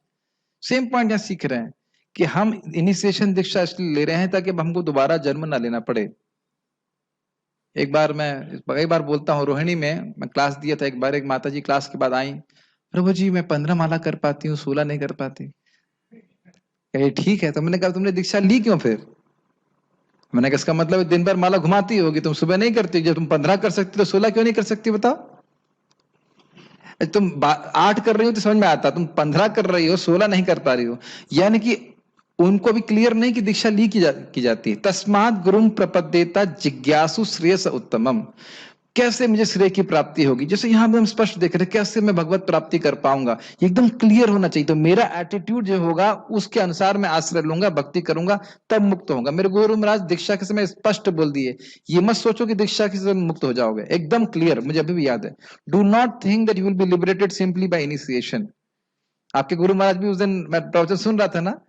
Speaker 1: सेम पॉइंट यहाँ सीख रहे हैं कि हम इनिशिएशन दीक्षा इसलिए ले रहे हैं ताकि हमको दोबारा जन्म ना लेना पड़े। एक बार मैं कई बार बोलता हूँ, रोहिणी में मैं क्लास दिया था एक बार, एक माता जी क्लास के बाद आई, प्रभु जी मैं 15 माला कर पाती हूँ, 16 नहीं कर पाती। ठीक है, तो मैंने कहा तुमने दीक्षा ली क्यों फिर? मैंने कहा इसका मतलब दिन भर माला घुमाती होगी, तुम सुबह नहीं करती, जब तुम 15 कर सकती तो 16 क्यों नहीं कर सकती बताओ? तुम 8 कर रही हो तो समझ में आता, तुम 15 कर रही हो, 16 नहीं कर पा रही हो। यानी कि उनको भी क्लियर नहीं कि दीक्षा ली की जाती है। तस्मात् गुरुम प्रपद्येता जिज्ञासु श्रेयस उत्तमम। कैसे मुझे श्रेय की प्राप्ति होगी? जैसे यहां हम स्पष्ट देख रहे हैं, कैसे मैं भगवत प्राप्ति कर पाऊंगा, एकदम क्लियर होना चाहिए। तो मेरा एटीट्यूड जो होगा उसके अनुसार मैं आश्रय लूंगा, भक्ति करूंगा, तब मुक्त होगा। मेरे गुरु महाराज दीक्षा के समय स्पष्ट बोल दिए, ये मत सोचो कि दीक्षा के समय मुक्त हो जाओगे, एकदम क्लियर, मुझे अभी भी याद है। Do not think that you will be liberated simply by initiation. आपके गुरु महाराज भी उस दिन मैं प्रवचन सुन रहा था ना,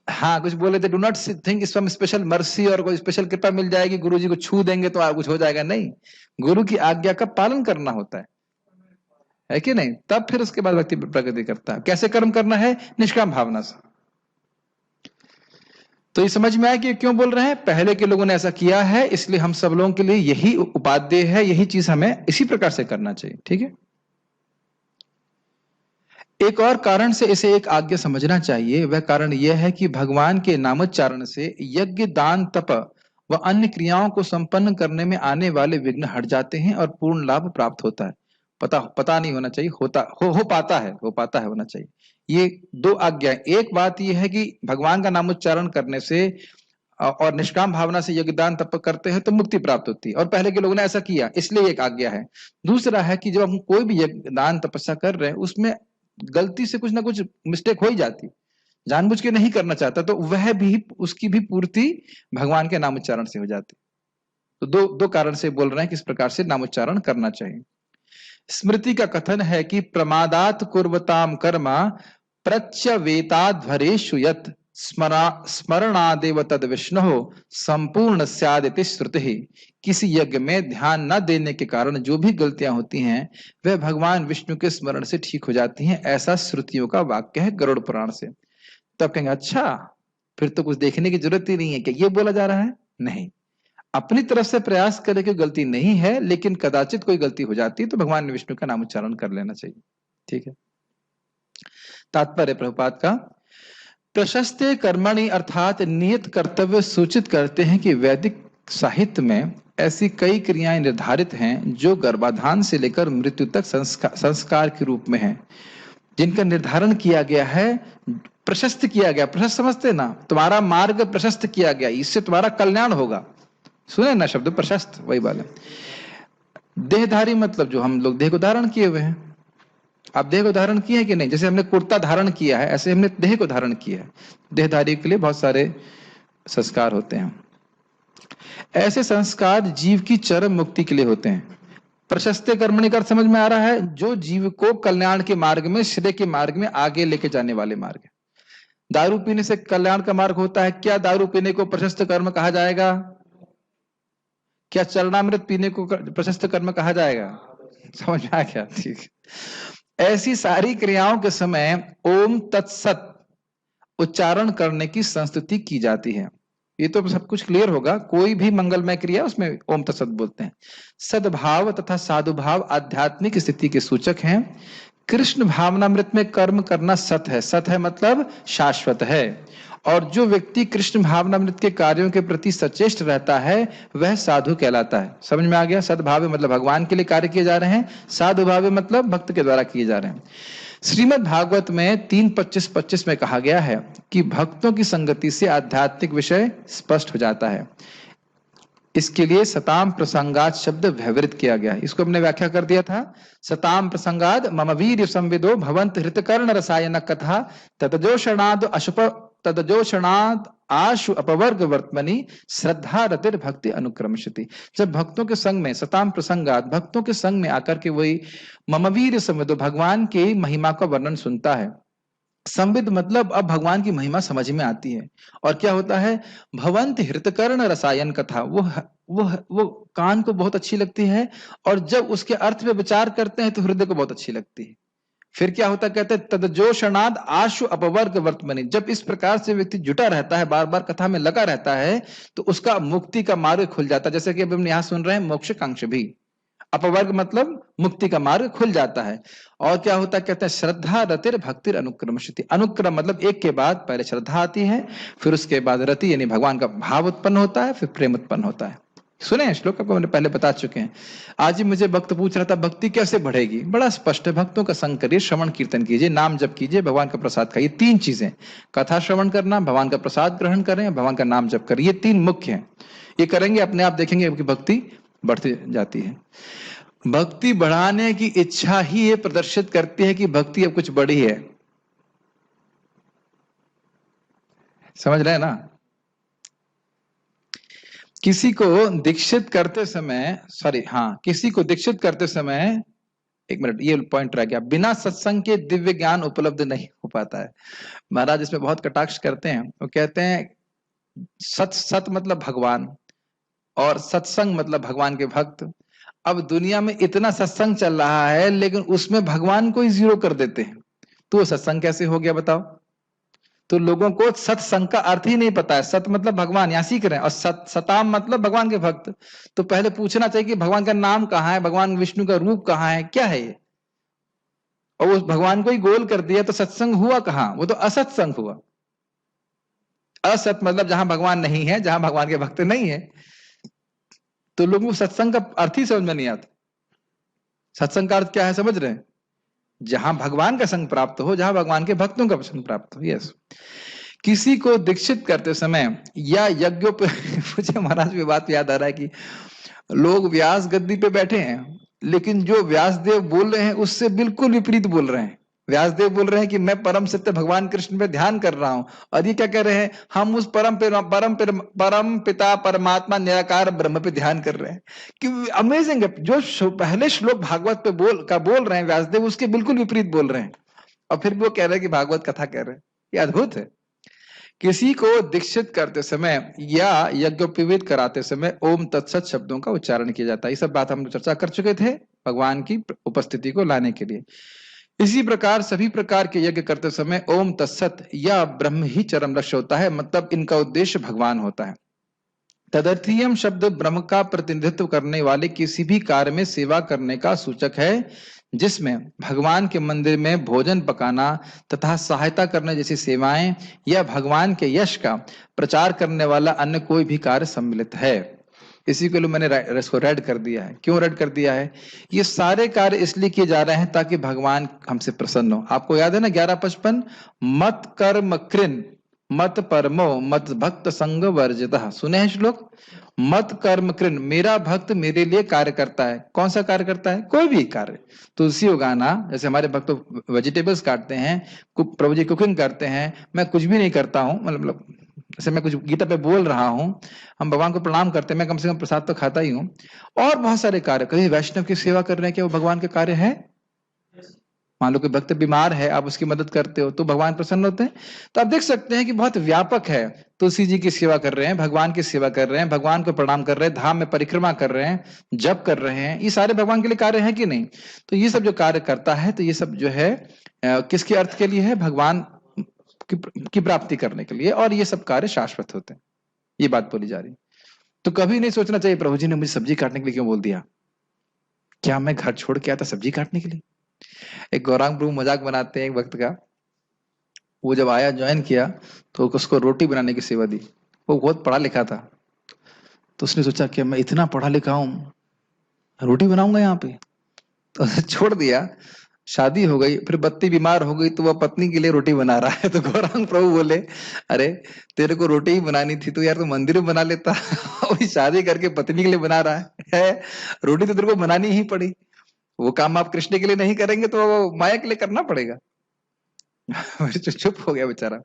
Speaker 1: हाँ कुछ बोले थे, do not think some special mercy और कोई स्पेशल कृपा मिल जाएगी, गुरु जी को छू देंगे तो कुछ हो जाएगा। नहीं, गुरु की आज्ञा का पालन करना होता है कि नहीं? तब फिर उसके बाद व्यक्ति प्रगति करता है। कैसे कर्म करना है? निष्काम भावना से। तो ये समझ में आया कि क्यों बोल रहे हैं, पहले के लोगों ने ऐसा किया है, इसलिए हम सब लोगों के लिए यही उपादेय है, यही चीज हमें इसी प्रकार से करना चाहिए। ठीक है। एक और कारण से इसे एक आज्ञा समझना चाहिए। वह कारण यह है कि भगवान के नामोच्चारण से यज्ञ, दान, तप व अन्य क्रियाओं को संपन्न करने में आने वाले विघ्न हट जाते हैं और पूर्ण लाभ प्राप्त होता है। पता नहीं होना चाहिए, हो पाता है होना चाहिए। ये दो आज्ञा। एक बात यह है कि भगवान का नामोच्चारण करने से और निष्काम भावना से यज्ञ, दान, तप करते हैं तो मुक्ति प्राप्त होती है, और पहले के लोगों ने ऐसा किया, इसलिए एक आज्ञा है। दूसरा है कि जब हम कोई भी यज्ञ, दान, तपस्या कर रहे हैं, उसमें गलती से कुछ ना कुछ मिस्टेक हो ही जाती, जानबूझ के नहीं करना चाहता, तो वह भी, उसकी भी पूर्ति भगवान के नामोच्चारण से हो जाती। तो दो कारण से बोल रहे हैं किस प्रकार से नामोच्चारण करना चाहिए। स्मृति का कथन है कि प्रमादात कुर्वताम कर्मा प्रच्यवेताध्वरेषु यत् स्मरणादेव तद विष्णु संपूर्ण स्यादिति श्रुति। किसी यज्ञ में ध्यान न देने के कारण जो भी गलतियां होती हैं वह भगवान विष्णु के स्मरण से ठीक हो जाती हैं, ऐसा श्रुतियों का वाक्य है गरुड़ पुराण से। तब कहेंगे अच्छा, फिर तो कुछ देखने की जरूरत ही नहीं है, क्या ये बोला जा रहा है? नहीं, अपनी तरफ से प्रयास करे कि गलती नहीं है, लेकिन कदाचित कोई गलती हो जाती है तो भगवान विष्णु का नाम उच्चारण कर लेना चाहिए। ठीक है। तात्पर्य प्रभुपाद का, प्रशस्त कर्मणि अर्थात नियत कर्तव्य सूचित करते हैं कि वैदिक साहित्य में ऐसी कई क्रियाएं निर्धारित हैं जो गर्भाधान से लेकर मृत्यु तक संस्कार के रूप में हैं, जिनका निर्धारण किया गया है, प्रशस्त किया गया। प्रशस्त समझते ना, तुम्हारा मार्ग प्रशस्त किया गया, इससे तुम्हारा कल्याण होगा। सुने ना शब्द प्रशस्त, वही वाला। देहधारी मतलब जो हम लोग देह को धारण किए हुए हैं। आप देह को धारण किए हैं कि नहीं? जैसे हमने कुर्ता धारण किया है, ऐसे हमने देह को धारण किया है। देहधारी के लिए बहुत सारे संस्कार होते हैं। ऐसे संस्कार जीव की चरम मुक्ति के लिए होते हैं। प्रशस्ते कर्मणि का अर्थ समझ में आ रहा है? जो जीव को कल्याण के मार्ग में, श्रेय के मार्ग में आगे लेके जाने वाले मार्ग। दारू पीने से कल्याण का मार्ग होता है, क्या दारू पीने को प्रशस्त कर्म कहा जाएगा? क्या चरणामृत पीने को प्रशस्त कर्म कहा जाएगा? समझ में आ गया? ठीक। ऐसी सारी क्रियाओं के समय ओम तत्सत उच्चारण करने की संस्तुति की जाती है। ये तो सब कुछ क्लियर होगा। कोई भी मंगलमय क्रिया उसमें ओम तत्सत बोलते हैं। सद्भाव तथा साधुभाव आध्यात्मिक स्थिति के सूचक हैं। कृष्ण भावनामृत में कर्म करना सत है। सत है मतलब शाश्वत है। और जो व्यक्ति कृष्ण भावनामृत के कार्यों के प्रति सचेष्ट रहता है वह साधु कहलाता है। समझ में आ गया? सद्भाव मतलब भगवान के लिए कार्य किए जा रहे हैं, साधु भाव मतलब भक्त के द्वारा किए जा रहे हैं। श्रीमद् भागवत में 3:25-25 में कहा गया है कि भक्तों की संगति से आध्यात्मिक विषय स्पष्ट हो जाता है। इसके लिए सताम प्रसंगात शब्द व्यवहृत किया गया है। इसको हमने व्याख्या कर दिया था। सताम प्रसंगाद मम वीर्य संविदो भवंत हृतकर्ण रसायन कथा तदजोषणाद आशु अपवर्ग वर्तमनि श्रद्धा रतिर भक्ति अनुक्रमशति। जब भक्तों के संग में सताम प्रसंगात भक्तों के संग में आकर के वही मम वीर्य संविदो भगवान के महिमा का वर्णन सुनता है। संविद मतलब अब भगवान की महिमा समझ में आती है। और क्या होता है? भवंत हृतकर्ण रसायन कथा, वो कान को बहुत अच्छी लगती है और जब उसके अर्थ में विचार करते हैं तो हृदय को बहुत अच्छी लगती है। फिर क्या होता? कहते हैं तदजोषणाद आशु अपवर्ग वर्तमनि। जब इस प्रकार से व्यक्ति जुटा रहता है, बार बार कथा में लगा रहता है, तो उसका मुक्ति का मार्ग खुल जाता है। जैसे कि अब हम यहाँ सुन रहे हैं मोक्ष कांक्ष भी, अपवर्ग मतलब मुक्ति का मार्ग खुल जाता है। और क्या होता है? कहते हैं श्रद्धा रतिर भक्तिर अनुक्रमशति। अनुक्रम मतलब एक के बाद पहले श्रद्धा आती है, फिर उसके बाद रति यानी भगवान का भाव उत्पन्न होता है, फिर प्रेम उत्पन्न होता है। सुने श्लोक आपको मैंने पहले बता चुके हैं। आज ही मुझे भक्त पूछ रहा था भक्ति कैसे बढ़ेगी? बड़ा स्पष्ट है। भक्तों का संग करिए, श्रवण कीर्तन कीजिए, नाम जप कीजिए, भगवान का प्रसाद खाइए। 3 चीजें, कथा श्रवण करना, भगवान का प्रसाद ग्रहण करें, भगवान का नाम जप करिए। 3 मुख्य हैं। ये करेंगे अपने आप देखेंगे आपकी भक्ति बढ़ती जाती है। भक्ति बढ़ाने की इच्छा ही ये प्रदर्शित करती है कि भक्ति अब कुछ बढ़ी है। समझ रहे हैं ना? किसी को दीक्षित करते समय एक मिनट, ये पॉइंट रह गया, बिना सत्संग के दिव्य ज्ञान उपलब्ध नहीं हो पाता है। महाराज इसमें बहुत कटाक्ष करते हैं। वो कहते हैं सत मतलब भगवान और सत्संग मतलब भगवान के भक्त। अब दुनिया में इतना सत्संग चल रहा है लेकिन उसमें भगवान को ही 0 कर देते हैं, तो सत्संग कैसे हो गया बताओ? तो लोगों को सत्संग का अर्थ ही नहीं पता है। सत मतलब भगवान, यहां सीख रहे हैं, और सताम मतलब भगवान के भक्त। तो पहले पूछना चाहिए कि भगवान का नाम कहाँ है, भगवान विष्णु का रूप कहाँ है, क्या है ये? और उस भगवान को ही गोल कर दिया तो सत्संग हुआ कहाँ? वो तो असत्संग हुआ। असत मतलब जहां भगवान नहीं है, जहां भगवान के भक्त नहीं है। तो लोगों को सत्संग का अर्थ ही समझ में नहीं आता। सत्संग का अर्थ क्या है समझ रहे हैं? जहां भगवान का संग प्राप्त हो, जहां भगवान के भक्तों का संग प्राप्त हो। यस। किसी को दीक्षित करते समय या यज्ञों पे मुझे महाराज की बात याद आ रहा है कि लोग व्यास गद्दी पे बैठे हैं लेकिन जो व्यासदेव बोल रहे हैं उससे बिल्कुल विपरीत बोल रहे हैं। व्यासदेव बोल रहे हैं कि मैं परम सत्य भगवान कृष्ण पे ध्यान कर रहा हूं, और ये क्या कह रहे हैं? हम उस परम पिता परमात्मा निराकार ब्रह्म पे ध्यान कर रहे हैं। कि अमेजिंग है। जो पहले श्लोक भागवत पे बोल रहे हैं व्यासदेव, उसके बिल्कुल विपरीत बोल रहे हैं, और फिर भी वो कह रहे हैं कि भागवत कथा कह रहे हैं। ये अद्भुत है। किसी को दीक्षित करते समय या यज्ञोपवीत कराते समय ओम तत्सत शब्दों का उच्चारण किया जाता है। ये सब बात हम चर्चा कर चुके थे भगवान की उपस्थिति को लाने के लिए। इसी प्रकार सभी प्रकार के यज्ञ करते समय ओम तत्सत या ब्रह्म ही चरम लक्ष्य होता है, मतलब इनका उद्देश्य भगवान होता है। तदर्थीयम शब्द ब्रह्म का प्रतिनिधित्व करने वाले किसी भी कार्य में सेवा करने का सूचक है, जिसमें भगवान के मंदिर में भोजन पकाना तथा सहायता करने जैसी सेवाएं या भगवान के यश का प्रचार करने वाला अन्य कोई भी कार्य सम्मिलित है। इसी के लिए मैंने इसको रेड कर दिया है। क्यों रेड कर दिया है? ये सारे कार्य इसलिए किए जा रहे हैं ताकि भगवान हमसे प्रसन्न हो। आपको याद है ना 11:55, मत कर्म कृन मत परमो मत भक्त संग वर्जितः। सुने हैं श्लोक? मत कर्म कृन, मेरा भक्त मेरे लिए कार्य करता है। कौन सा कार्य करता है? कोई भी कार्य। तुलसी उगाना, जैसे हमारे भक्त वेजिटेबल्स काटते हैं, प्रभु जी कुकिंग करते हैं, मैं कुछ भी नहीं करता हूँ, मतलब जैसे मैं कुछ गीता पे बोल रहा हूँ, हम भगवान को प्रणाम करते हैं, मैं कम से कम प्रसाद तो खाता ही हूँ। और बहुत सारे कार्य, कभी वैष्णव की सेवा कर रहे हैं, क्या वो भगवान के कार्य है? मान लो कोई भक्त बीमार है, आप उसकी मदद करते हो तो भगवान प्रसन्न होते हैं। तो आप देख सकते हैं कि बहुत व्यापक है। तुलसी जी की सेवा कर रहे हैं, भगवान की सेवा कर रहे हैं, भगवान को प्रणाम कर रहे हैं, धाम में परिक्रमा कर रहे हैं, जप कर रहे हैं, ये सारे भगवान के लिए कार्य है कि नहीं? तो ये सब जो कार्य करता है, तो ये सब जो है किसके अर्थ के लिए है? भगवान की प्राप्ति करने के लिए, और ये सब कार्य शाश्वत होते हैं, ये बात बोली जा रही। तो कभी नहीं सोचना चाहिए प्रभु जी ने मुझे सब्जी काटने के लिए क्यों बोल दिया, क्या मैं घर छोड़ के आया था सब्जी काटने के लिए? एक गौरांग प्रभु मजाक बनाते हैं एक वक्त का, वो जब आया ज्वाइन किया तो उसको रोटी बनाने की सेवा दी। वो बहुत पढ़ा लिखा था, तो उसने सोचा कि मैं इतना पढ़ा लिखा हूं, रोटी बनाऊंगा यहाँ पे, तो छोड़ दिया। शादी हो गई, फिर बत्ती बीमार हो गई, तो वह पत्नी के लिए रोटी बना रहा है। तो गौरांग प्रभु बोले, अरे तेरे को रोटी ही बनानी थी तो यार तो मंदिर में बना लेता। अभी शादी करके पत्नी के लिए बना रहा है, रोटी तो तेरे को बनानी ही पड़ी। वो काम आप कृष्ण के लिए नहीं करेंगे तो वो माया के लिए करना पड़ेगा। चुप हो गया बेचारा।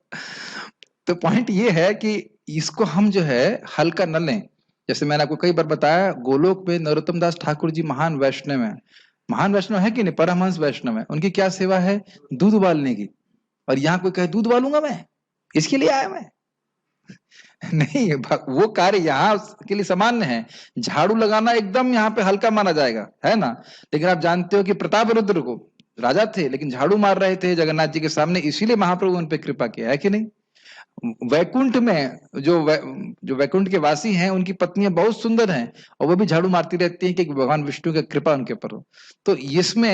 Speaker 1: तो पॉइंट ये है कि इसको हम जो है हल्का न लें। जैसे मैंने आपको कई बार बताया, गोलोक में नरोत्तम दास ठाकुर जी महान वैष्णव है, महान वैष्णव है कि नहीं, परमहंस वैष्णव है। उनकी क्या सेवा है? दूध उबालने की। और यहाँ कोई कहे दूध उबालूंगा मैं, इसके लिए आया मैं? नहीं, वो कार्य यहाँ के लिए सामान्य है। झाड़ू लगाना एकदम यहाँ पे हल्का माना जाएगा, है ना? लेकिन आप जानते हो कि प्रताप रुद्र को राजा थे लेकिन झाड़ू मार रहे थे जगन्नाथ जी के सामने, इसीलिए महाप्रभु उन पे कृपा किया है कि नहीं? वैकुंठ में जो वैकुंठ के वासी हैं, उनकी पत्नियां बहुत सुंदर हैं और वो भी झाड़ू मारती रहती हैं कि भगवान विष्णु की कृपा उनके ऊपर हो। तो इसमें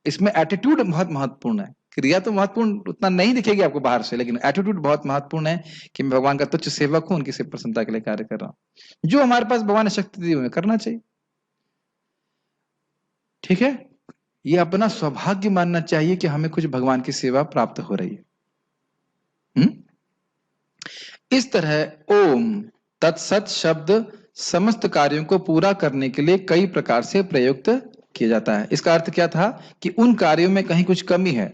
Speaker 1: एटीट्यूड बहुत महत्वपूर्ण है। क्रिया तो महत्वपूर्ण उतना नहीं दिखेगी आपको बाहर से, लेकिन एटीट्यूड बहुत महत्वपूर्ण है कि मैं भगवान का तुच्छ सेवक हूं, उनकी सिर्फ प्रसन्नता के लिए कार्य कर रहा हूं। जो हमारे पास भगवान ने शक्ति दी उन्हें करना चाहिए, ठीक है? ये अपना सौभाग्य मानना चाहिए कि हमें कुछ भगवान की सेवा प्राप्त हो रही है। इस तरह ओम तत्सत शब्द समस्त कार्यों को पूरा करने के लिए कई प्रकार से प्रयुक्त किया जाता है। इसका अर्थ क्या था कि उन कार्यों में कहीं कुछ कमी है।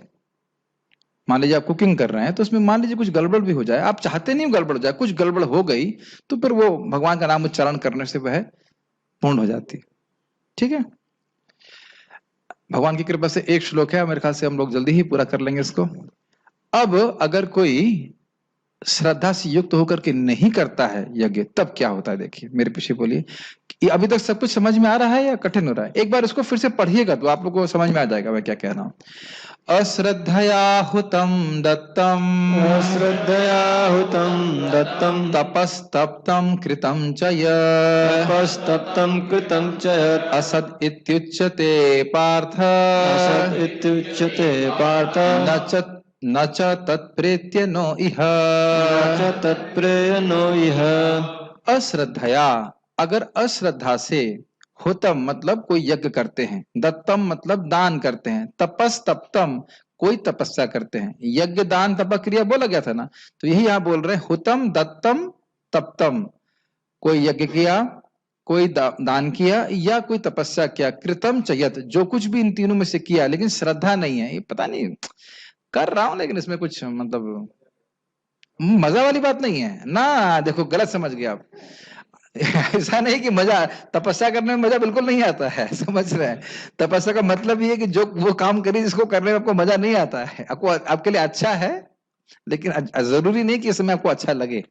Speaker 1: मान लीजिए आप कुकिंग कर रहे हैं तो उसमें मान लीजिए कुछ गड़बड़ भी हो जाए, आप चाहते नहीं गड़बड़ हो जाए, कुछ गड़बड़ हो गई तो फिर वो भगवान का नाम उच्चारण करने से वह पूर्ण हो जाती है, ठीक है? भगवान की कृपा से एक श्लोक है, मेरे ख्याल से हम लोग जल्दी ही पूरा कर लेंगे इसको। अब अगर कोई श्रद्धा से युक्त होकर के नहीं करता है यज्ञ, तब क्या होता है? देखिए मेरे पीछे बोलिए। ये अभी तक सब कुछ समझ में आ रहा है या कठिन हो रहा है? एक बार इसको फिर से पढ़िएगा तो आप लोगों को समझ में आ जाएगा मैं क्या कह रहा हूं। अश्रद्धया हुतम दत्तम,
Speaker 2: अश्रद्धया हुतं दत्तं
Speaker 1: तपस्तप्तम कृतम च
Speaker 2: तपस्तप्तं कृतं च यत्
Speaker 1: असद इत्युच्यते पार्थ,
Speaker 2: असत् इत्युच्यते पार्थ,
Speaker 1: न च तत्प्रेत्य नो इह,
Speaker 2: न च तत्प्रेय नो इह।
Speaker 1: अश्रद्धया, अगर अश्रद्धा से, होतम मतलब कोई यज्ञ करते हैं, दत्तम मतलब दान करते हैं, तपस तप्तम कोई तपस्या करते हैं। यज्ञ दान तप क्रिया बोला गया था ना, तो यही यहां बोल रहे हैं हुतम दत्तम तप्तम। कोई यज्ञ किया, कोई दान किया या कोई तपस्या किया, कृतम चयत जो कुछ भी इन तीनों में से किया, लेकिन श्रद्धा नहीं है, ये पता नहीं कर रहा हूं लेकिन इसमें कुछ मतलब मजा वाली बात नहीं है ना। देखो गलत समझ गए आप। ऐसा नहीं कि मजा, तपस्या करने में मजा बिल्कुल नहीं आता है, समझ रहे हैं? तपस्या का मतलब ये है कि जो वो काम करिए जिसको करने में आपको मजा नहीं आता है, आपको आपके लिए अच्छा है लेकिन जरूरी नहीं कि इसमें आपको अच्छा लगे।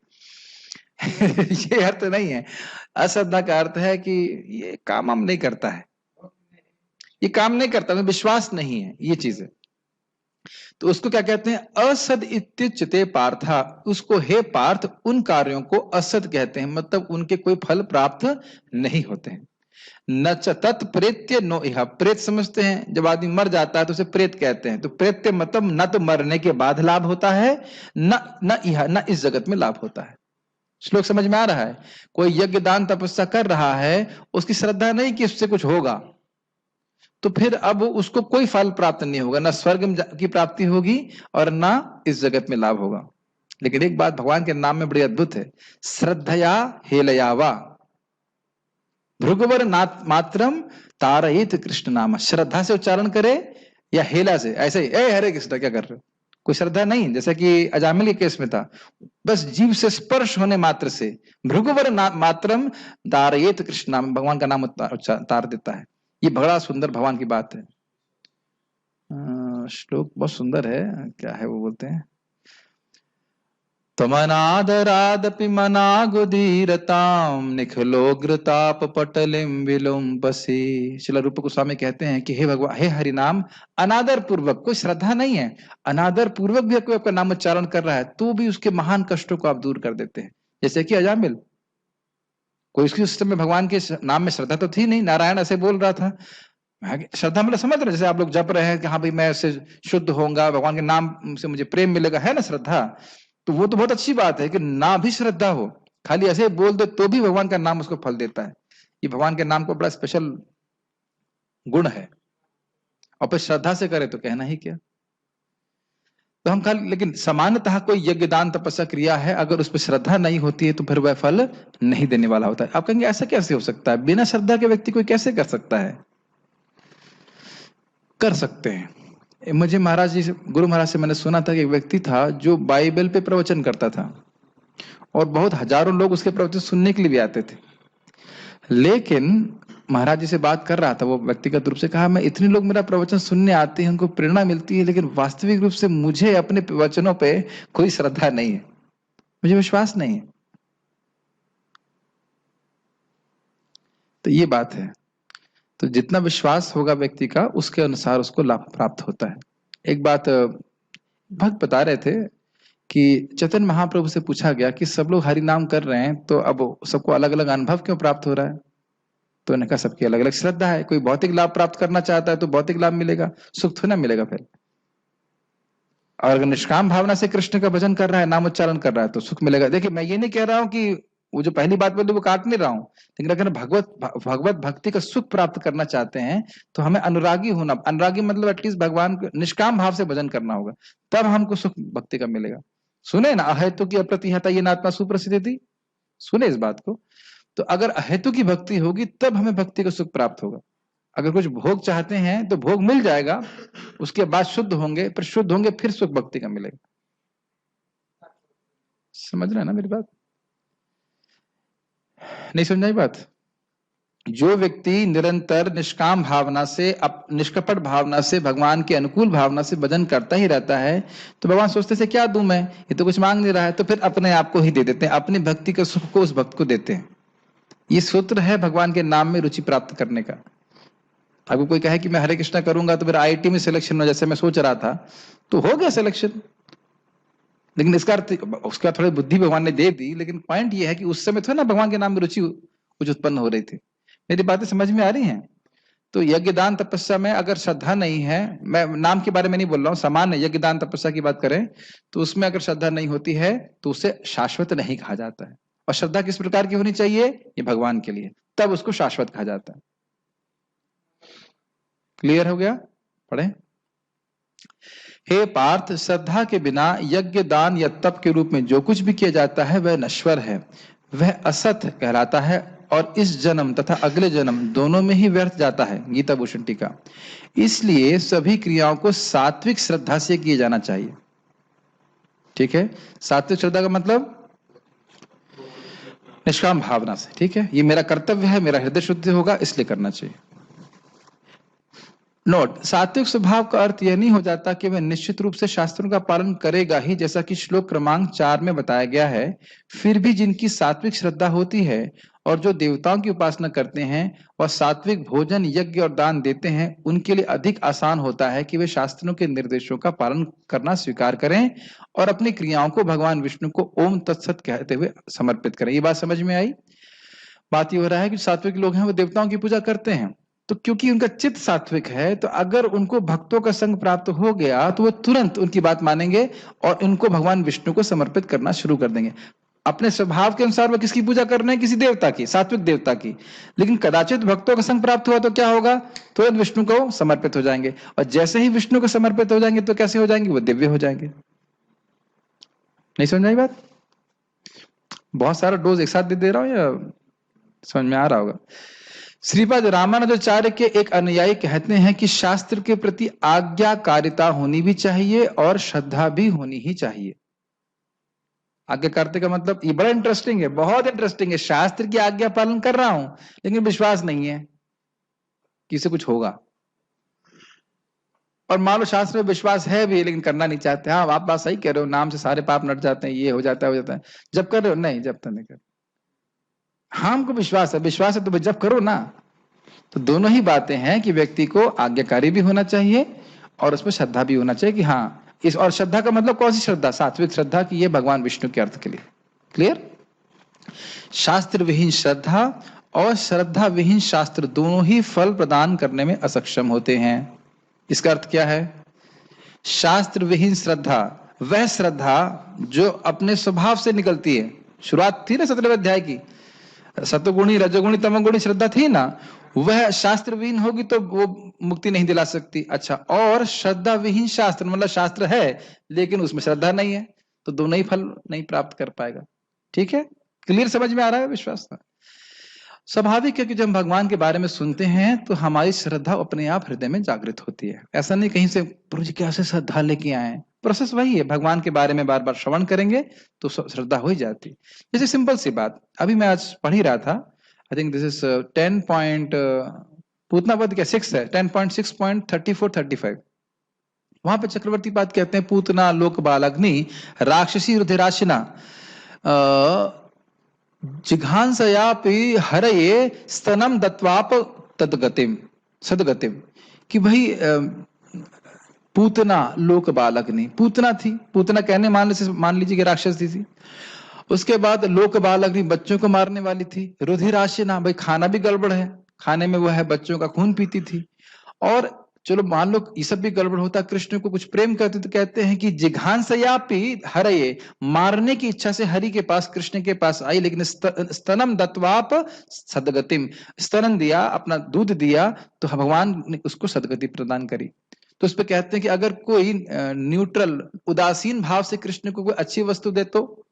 Speaker 1: ये अर्थ नहीं है। अश्रद्धा का अर्थ है कि ये काम हम नहीं करता है, ये काम नहीं करता, विश्वास नहीं है, ये चीज है। तो उसको क्या कहते हैं? असद इत्युच्यते पार्था। उसको हे पार्थ उन कार्यों को असद कहते हैं, मतलब उनके कोई फल प्राप्त नहीं होते हैं। न च तत्प्रेत्य नो इह, प्रेत समझते हैं, जब आदमी मर जाता है तो उसे प्रेत कहते हैं। तो प्रेत्य मतलब न तो मरने के बाद लाभ होता है, न इह न इस जगत में लाभ होता है। श्लोक समझ में आ रहा है? कोई यज्ञ दान तपस्या कर रहा है, उसकी श्रद्धा नहीं कि उससे कुछ होगा, तो फिर अब उसको कोई फल प्राप्त नहीं होगा, ना स्वर्ग की प्राप्ति होगी और ना इस जगत में लाभ होगा। लेकिन एक बात भगवान के नाम में बड़ी अद्भुत है, श्रद्धया हेलयावा भृगुवर मात्रम तारयित कृष्ण नाम। श्रद्धा से उच्चारण करे या हेला से, ऐसे ही ए हरे कृष्ण क्या कर रहे हो, कोई श्रद्धा नहीं, जैसा कि अजामिल के केस में था, बस जीव से स्पर्श होने मात्र से भृगुवर मात्रम तारयित कृष्ण नाम, भगवान का नाम उतार देता है। ये बड़ा सुंदर भगवान की बात है। श्लोक बहुत सुंदर है, क्या है वो, बोलते हैं तमनादरादपि मनागुदीरताम निखिलोग्रताप पटलिम विलोम्बसी। श्रील रूप गोस्वामी कहते हैं कि हे भगवान, हे हरि नाम, अनादर पूर्वक, कोई श्रद्धा नहीं है, अनादर पूर्वक भी कोई आपका नाम उच्चारण कर रहा है तो भी उसके महान कष्टों को आप दूर कर देते हैं। जैसे कि अजामिल, कोई उसकी उस समय भगवान के नाम में श्रद्धा तो थी नहीं, नारायण ऐसे बोल रहा था, श्रद्धा मतलब समझ रहे, जैसे आप लोग जप रहे हैं कि हाँ भाई मैं इससे शुद्ध होऊंगा, भगवान के नाम से मुझे प्रेम मिलेगा, है ना श्रद्धा, तो वो तो बहुत अच्छी बात है कि ना भी श्रद्धा हो, खाली ऐसे बोल दे तो भी भगवान का नाम उसको फल देता है। ये भगवान के नाम को बड़ा स्पेशल गुण है, और फिर श्रद्धा से करे तो कहना ही क्या। तो हम खाली, लेकिन सामान्यतः कोई यज्ञ दान तपस्या क्रिया है, अगर उस पर श्रद्धा नहीं होती है तो फिर वह फल नहीं देने वाला होता है। आप कहेंगे ऐसा कैसे हो सकता है, बिना श्रद्धा के व्यक्ति कोई कैसे कर सकता है? कर सकते हैं। मुझे महाराज जी से, गुरु महाराज से मैंने सुना था कि एक व्यक्ति था जो बाइबल पे प्रवचन करता था और बहुत हजारों लोग उसके प्रवचन सुनने के लिए भी आते थे, लेकिन महाराज जी से बात कर रहा था वो व्यक्तिगत रूप से, कहा मैं इतने लोग मेरा प्रवचन सुनने आते हैं, उनको प्रेरणा मिलती है, लेकिन वास्तविक रूप से मुझे अपने प्रवचनों पे कोई श्रद्धा नहीं है, मुझे विश्वास नहीं है। तो ये बात है, तो जितना विश्वास होगा व्यक्ति का उसके अनुसार उसको लाभ प्राप्त होता है। एक बात भक्त बता रहे थे कि चैतन्य महाप्रभु से पूछा गया कि सब लोग हरि नाम कर रहे हैं तो अब सबको अलग अलग अनुभव क्यों प्राप्त हो रहा है? तो उन्होंने कहा सबकी अलग अलग श्रद्धा है, कोई भौतिक लाभ प्राप्त करना चाहता है तो भौतिक लाभ मिलेगा, सुख तो ना मिलेगा फिर। और अगर निष्काम भावना से कृष्ण का भजन कर रहा है, नाम उच्चारण कर रहा है तो सुख मिलेगा। देखिए मैं ये नहीं कह रहा हूं कि वो जो पहली बात बोली वो काट नहीं रहा हूं, लेकिन अगर भगवत भक्ति का सुख प्राप्त करना चाहते हैं तो हमें अनुरागी होना, अनुरागी मतलब एटलीस्ट भगवान को निष्काम भाव से भजन करना होगा, तब हमको सुख भक्ति का मिलेगा। सुने ना, अहेतु की अप्रतिहता ये नात्मा सुप्रसिद्ध थी, सुने इस बात को। तो अगर अहेतु की भक्ति होगी तब हमें भक्ति का सुख प्राप्त होगा। अगर कुछ भोग चाहते हैं तो भोग मिल जाएगा, उसके बाद शुद्ध होंगे, फिर शुद्ध होंगे फिर सुख भक्ति का मिलेगा। समझ रहे हैं ना मेरी बात? नहीं समझाई बात? जो व्यक्ति निरंतर निष्काम भावना से, निष्कपट भावना से, भगवान के अनुकूल भावना से भजन करता ही रहता है, तो भगवान सोचते से क्या दूं मैं, ये तो कुछ मांग नहीं रहा है, तो फिर अपने आप को ही दे देते हैं, अपनी भक्ति के सुख को उस भक्त को देते हैं। ये सूत्र है भगवान के नाम में रुचि प्राप्त करने का। अगर कोई कहे कि मैं हरे कृष्णा करूंगा तो फिर आईआईटी में सिलेक्शन हो, जैसे मैं सोच रहा था, तो हो गया सिलेक्शन, लेकिन इसका अर्थ, उसका थोड़ी बुद्धि भगवान ने दे दी, लेकिन पॉइंट ये है कि उस समय थोड़ा ना भगवान के नाम में रुचि कुछ उत्पन्न हो रही थी। मेरी बातें समझ में आ रही हैं? तो यज्ञ दान तपस्या में अगर श्रद्धा नहीं है, मैं नाम के बारे में नहीं बोल रहा हूँ, सामान्य यज्ञ दान तपस्या की बात करें तो उसमें अगर श्रद्धा नहीं होती है तो उसे शाश्वत नहीं कहा जाता है। और श्रद्धा किस प्रकार की होनी चाहिए? ये भगवान के लिए, तब उसको शाश्वत कहा जाता है। क्लियर हो गया? पढ़े। हे पार्थ, श्रद्धा के बिना यज्ञ दान या तप के रूप में जो कुछ भी किया जाता है वह नश्वर है, वह असत कहलाता है और इस जन्म तथा अगले जन्म दोनों में ही व्यर्थ जाता है। गीता भूषण टीका। इसलिए सभी क्रियाओं को सात्विक श्रद्धा से किए जाना चाहिए। ठीक है, सात्विक श्रद्धा का मतलब निष्काम भावना से। ठीक है, ये मेरा कर्तव्य है, मेरा हृदय शुद्ध होगा इसलिए करना चाहिए। नोट, सात्विक स्वभाव का अर्थ यह नहीं हो जाता कि वह निश्चित रूप से शास्त्रों का पालन करेगा ही, जैसा कि श्लोक क्रमांक 4 में बताया गया है। फिर भी जिनकी सात्विक श्रद्धा होती है और जो देवताओं की उपासना करते हैं वह सात्विक भोजन, यज्ञ और दान देते हैं, उनके लिए अधिक आसान होता है कि वे शास्त्रों के निर्देशों का पालन करना स्वीकार करें और अपनी क्रियाओं को भगवान विष्णु को ओम तत्सत कहते हुए समर्पित करें। ये बात समझ में आई? बात ये हो रहा है कि सात्विक लोग हैं वो देवताओं की पूजा करते हैं, तो क्योंकि उनका चित्त सात्विक है तो अगर उनको भक्तों का संग प्राप्त हो गया तो वो तुरंत उनकी बात मानेंगे और इनको भगवान विष्णु को समर्पित करना शुरू कर देंगे। अपने स्वभाव के अनुसार वह किसकी पूजा कर रहे हैं? किसी देवता की, सात्विक देवता की। लेकिन कदाचित भक्तों का संग प्राप्त हुआ तो क्या होगा? तुरंत विष्णु को समर्पित हो जाएंगे, और जैसे ही विष्णु को समर्पित हो जाएंगे तो कैसे हो जाएंगे? वो दिव्य हो जाएंगे। नहीं समझ आई बात? बहुत सारा डोज एक साथ दे रहा हूं या समझ में आ रहा होगा? श्रीपाद रामानुजाचार्य के एक अनुयायी कहते हैं कि शास्त्र के प्रति आज्ञाकारिता होनी भी चाहिए और श्रद्धा भी होनी ही चाहिए। आज्ञाकारिता का मतलब, ये बड़ा इंटरेस्टिंग है, बहुत इंटरेस्टिंग है। शास्त्र की आज्ञा पालन कर रहा हूं लेकिन विश्वास नहीं है कि इससे कुछ होगा। और मान लो शास्त्र में विश्वास है भी लेकिन करना नहीं चाहते। हाँ आप बात सही कह रहे हो, नाम से सारे पाप नट जाते हैं, ये हो जाता है जब कर रहे हो नहीं, जब तक नहीं कर। हाँ हमको विश्वास है तो जब करो ना। तो दोनों ही बातें हैं कि व्यक्ति को आज्ञाकारी भी होना चाहिए और उसमें श्रद्धा भी होना चाहिए कि हाँ इस, और श्रद्धा का मतलब कौन सी श्रद्धा? सात्विक श्रद्धा की ये भगवान विष्णु के अर्थ के लिए। क्लियर? शास्त्र विहीन श्रद्धा और श्रद्धा विहीन शास्त्र दोनों ही फल प्रदान करने में असक्षम होते हैं। इसका अर्थ क्या है? शास्त्र विहीन श्रद्धा वह श्रद्धा जो अपने स्वभाव से निकलती है। शुरुआत थी ना 17वें अध्याय की, सतोगुणी रजोगुणी तमोगुणी श्रद्धा थी ना, वह शास्त्र विहीन होगी तो वो मुक्ति नहीं दिला सकती। अच्छा, और श्रद्धा विहीन शास्त्र मतलब शास्त्र है लेकिन उसमें श्रद्धा नहीं है, तो दोनों ही फल नहीं प्राप्त कर पाएगा। ठीक है, क्लियर समझ में आ रहा है? विश्वास था स्वाभाविक है कि जब हम भगवान के बारे में सुनते हैं तो हमारी श्रद्धा अपने आप हृदय में जागृत होती है। ऐसा नहीं कहीं से प्रभु जी कैसे श्रद्धा लेके आए, प्रोसेस वही है। भगवान के बारे में बार बार श्रवण करेंगे तो श्रद्धा हो ही जाती। जैसे सिंपल सी बात, अभी मैं आज पढ़ ही रहा था, I think this is 10 point Putana पद क्या 6 है, 10.6.34-35। वहां पे चक्रवर्ती पाद कहते हैं पूतना लोक बालाग्नि राक्षसी रुधिराशिना जिघांसयापि हरये स्तनम दत्वाप तदगतिम सदगतिम, कि भाई पूतना लोक बालग्नि, पूतना थी, पूतना कहने मान लीजिए कि राक्षस थी। उसके बाद लोक बालग्नि बच्चों को मारने वाली थी। रुधिराशिना, भाई खाना भी गड़बड़ है, खाने में वो है बच्चों का खून पीती थी। और चलो मान लो ये सब भी गड़बड़ होता, कृष्ण को कुछ प्रेम करते तो कहते हैं कि जिघांसयापि हरये, मारने की इच्छा से हरि के पास कृष्ण के पास आई, लेकिन स्तनम दत्वाप सदगतिम, स्तनन दिया, अपना दूध दिया तो भगवान ने उसको सदगति प्रदान करी। तो उस पर कहते हैं कि अगर कोई न्यूट्रल उदासीन भाव से कृष्ण को कोई अच्छी वस्तु दे तो,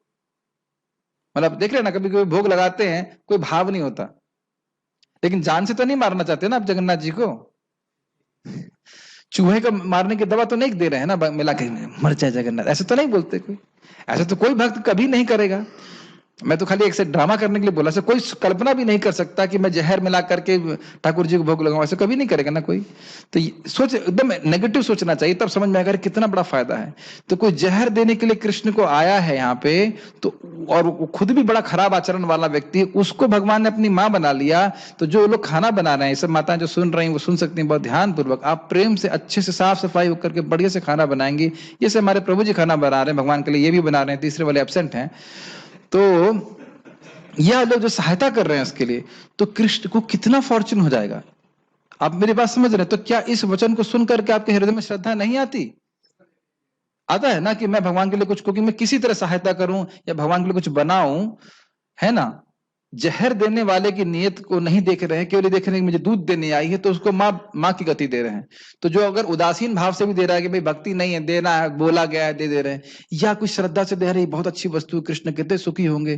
Speaker 1: मतलब देख रहे ना कभी कभी भोग लगाते हैं कोई भाव नहीं होता, लेकिन जान से तो नहीं मारना चाहते ना आप जगन्नाथ जी को, चूहे को मारने की दवा तो नहीं दे रहे हैं ना मिला के मर जाए जगन्नाथ, ऐसे तो नहीं बोलते कोई, ऐसा तो कोई भक्त कभी नहीं करेगा। मैं तो खाली एक से ड्रामा करने के लिए बोला, कोई कल्पना भी नहीं कर सकता कि मैं जहर मिला करके ठाकुर जी को भोग लगाऊं, ऐसा कभी नहीं करेगा ना कोई। तो सोच एकदम नेगेटिव सोचना चाहिए, तब समझ में आएगा कितना बड़ा फायदा है। तो कोई जहर देने के लिए कृष्ण को आया है यहाँ पे, तो और वो खुद भी बड़ा खराब आचरण वाला व्यक्ति, उसको भगवान ने अपनी माँ बना लिया। तो जो लोग खाना बना रहे हैं, सब माताएं जो सुन रही हैं वो सुन सकती हैं बहुत ध्यान पूर्वक, आप प्रेम से अच्छे से साफ सफाई होकर के बढ़िया से खाना बनाएंगे। जैसे हमारे प्रभु जी खाना बना रहे हैं भगवान के लिए, ये भी बना रहे हैं, तीसरे वाले एब्सेंट हैं, तो यह लोग जो सहायता कर रहे हैं उसके लिए, तो कृष्ण को कितना फॉर्चून हो जाएगा। आप मेरी बात समझ रहे हैं? तो क्या इस वचन को सुन करके आपके हृदय में श्रद्धा नहीं आती? आता है ना कि मैं भगवान के लिए कुछ कुकिंग में किसी तरह सहायता करूं या भगवान के लिए कुछ बनाऊं, है ना। जहर देने वाले की नियत को नहीं देख रहे हैं, केवल देख रहे हैं कि मुझे दूध देने आई है तो उसको माँ की गति दे रहे हैं। तो जो अगर उदासीन भाव से भी दे रहा है कि भाई भक्ति नहीं है, देना है, बोला गया है, दे रहे हैं, या कुछ श्रद्धा से दे रहे हैं, बहुत अच्छी वस्तु, कृष्ण कितने सुखी होंगे,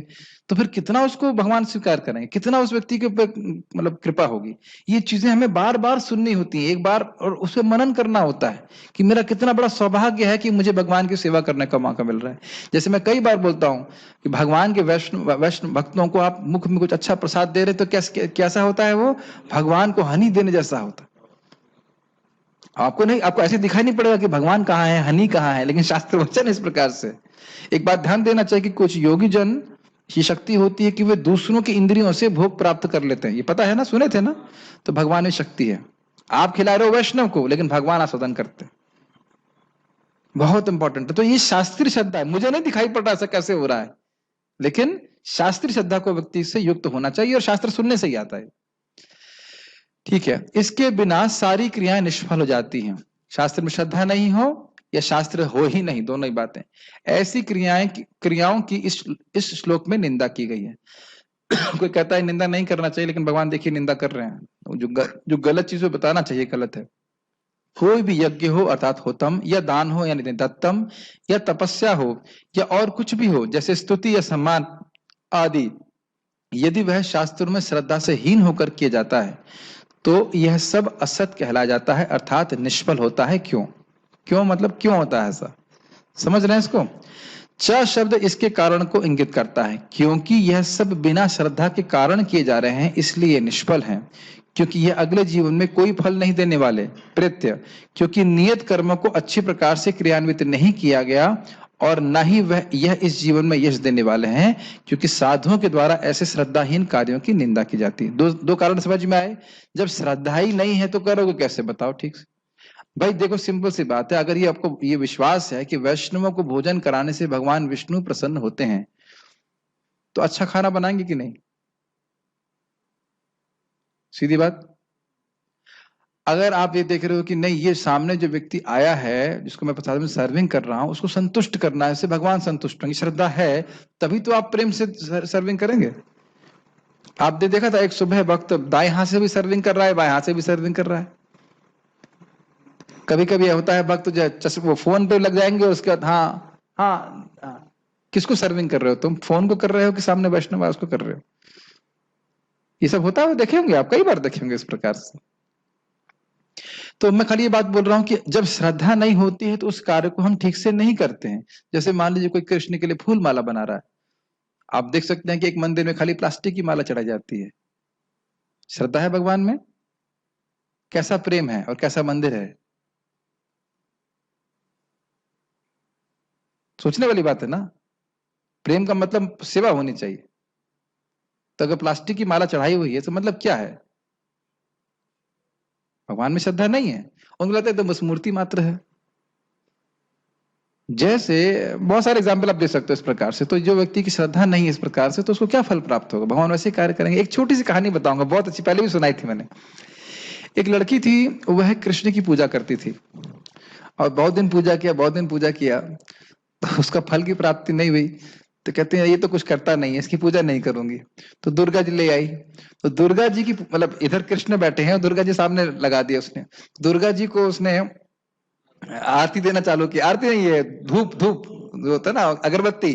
Speaker 1: तो फिर कितना उसको भगवान स्वीकार करेंगे, कितना उस व्यक्ति के ऊपर मतलब कृपा होगी। ये चीजें हमें बार बार सुननी होती है, एक बार, और उस पर मनन करना होता है कि मेरा कितना बड़ा सौभाग्य है कि मुझे भगवान की सेवा करने का मौका मिल रहा है। जैसे मैं कई बार बोलता हूँ कि भगवान के वैष्णव भक्तों को आप मुख में कुछ अच्छा प्रसाद दे रहे तो कैसा होता है, वो भगवान को हनी देने जैसा होता है। आपको नहीं, आपको ऐसे दिखाई नहीं पड़ेगा कि भगवान कहाँ है, हनी कहाँ है, लेकिन शास्त्र वचन इस प्रकार से। एक बात ध्यान देना चाहिए कि कुछ योगी जन की शक्ति होती है कि वे दूसरों की इंद्रियों से भोग प्राप्त कर लेते हैं, ये पता है ना, सुने थे ना। तो भगवान में शक्ति है, आप खिला रहे हो वैष्णव को लेकिन भगवान आस्वादन करते हैं, बहुत इंपॉर्टेंट है। तो ये शास्त्रीय श्रद्धा है, मुझे नहीं दिखाई पड़ रहा ऐसा कैसे हो रहा है, लेकिन शास्त्रीय श्रद्धा को व्यक्ति से युक्त होना चाहिए, और शास्त्र सुनने से ही आता है। ठीक है, इसके बिना सारी क्रियाएं निष्फल हो जाती हैं। शास्त्र में श्रद्धा नहीं हो या शास्त्र हो ही नहीं, दोनों ही बातें। ऐसी क्रियाओं की इस श्लोक में निंदा की गई है। कोई कहता है निंदा नहीं करना चाहिए, लेकिन भगवान देखिए निंदा कर रहे हैं। जो गलत चीजें बताना चाहिए गलत है। कोई भी यज्ञ हो अर्थात होतम, या दान हो यानी दत्तम, या तपस्या हो, या और कुछ भी हो जैसे स्तुति या सम्मान आदि, यदि वह शास्त्रों में श्रद्धा से हीन होकर किया जाता है तो यह सब असत कहलाया जाता है, अर्थात निष्फल होता है। क्यों मतलब क्यों होता है ऐसा, समझ रहे हैं इसको। च शब्द इसके कारण को इंगित करता है, क्योंकि यह सब बिना श्रद्धा के कारण किए जा रहे हैं, इसलिए निष्फल हैं। क्योंकि यह अगले जीवन में कोई फल नहीं देने वाले। प्रत्यय, क्योंकि नियत कर्मों को अच्छी प्रकार से क्रियान्वित नहीं किया गया और न ही वह यह इस जीवन में यश देने वाले हैं, क्योंकि साधुओं के द्वारा ऐसे श्रद्धाहीन कार्यों की निंदा की जाती है। दो कारण समझ में आए। जब श्रद्धा ही नहीं है तो करोगे कैसे, बताओ ठीक से। भाई देखो, सिंपल सी बात है, अगर ये आपको ये विश्वास है कि वैष्णवों को भोजन कराने से भगवान विष्णु प्रसन्न होते हैं, तो अच्छा खाना बनाएंगे कि नहीं? सीधी बात। अगर आप ये देख रहे हो कि नहीं, ये सामने जो व्यक्ति आया है जिसको मैं प्रसाद में सर्विंग कर रहा हूं, उसको संतुष्ट करना है, इससे भगवान संतुष्ट होंगे, श्रद्धा है, तभी तो आप प्रेम से सर्विंग करेंगे। आपने देखा था एक सुबह वक्त दाएं हाथ से भी सर्विंग कर रहा है, बाएं हाथ से भी सर्विंग कर रहा है। कभी कभी होता है वक्त जो वो फोन पे लग जाएंगे, उसके बाद हाँ, किसको सर्विंग कर रहे हो तुम? फोन को कर रहे हो कि सामने वैष्णव उसको कर रहे हो? ये सब होता है, देखे होंगे आप, कई बार देखे होंगे इस प्रकार से। तो मैं खाली ये बात बोल रहा हूं कि जब श्रद्धा नहीं होती है तो उस कार्य को हम ठीक से नहीं करते हैं। जैसे मान लीजिए कोई कृष्ण के लिए फूल माला बना रहा है, आप देख सकते हैं कि एक मंदिर में खाली प्लास्टिक की माला चढ़ाई जाती है। श्रद्धा है भगवान में? कैसा प्रेम है और कैसा मंदिर है? सोचने वाली बात है ना। प्रेम का मतलब सेवा होनी चाहिए। तो अगर प्लास्टिक की माला चढ़ाई हुई है तो मतलब क्या है? भगवान में श्रद्धा नहीं है। उनको लगता है तो बस मूर्ति मात्र है। जैसे बहुत सारे एग्जाम्पल आप दे सकते हो इस प्रकार से। तो जो व्यक्ति की श्रद्धा नहीं है इस प्रकार से, तो उसको क्या फल प्राप्त होगा? भगवान वैसे कार्य करेंगे। एक छोटी सी कहानी बताऊंगा, बहुत अच्छी, पहले भी सुनाई थी मैंने। एक लड़की थी, वह कृष्ण की पूजा करती थी और बहुत दिन पूजा किया, तो उसका फल की प्राप्ति नहीं हुई। तो कहते हैं ये तो कुछ करता नहीं है, इसकी पूजा नहीं करूंगी। तो दुर्गा जी ले आई। तो दुर्गा जी की, मतलब इधर कृष्ण बैठे हैं और दुर्गा जी सामने लगा दिया उसने। दुर्गा जी को उसने आरती देना चालू किया। आरती नहीं है, धूप जो होता है ना, अगरबत्ती।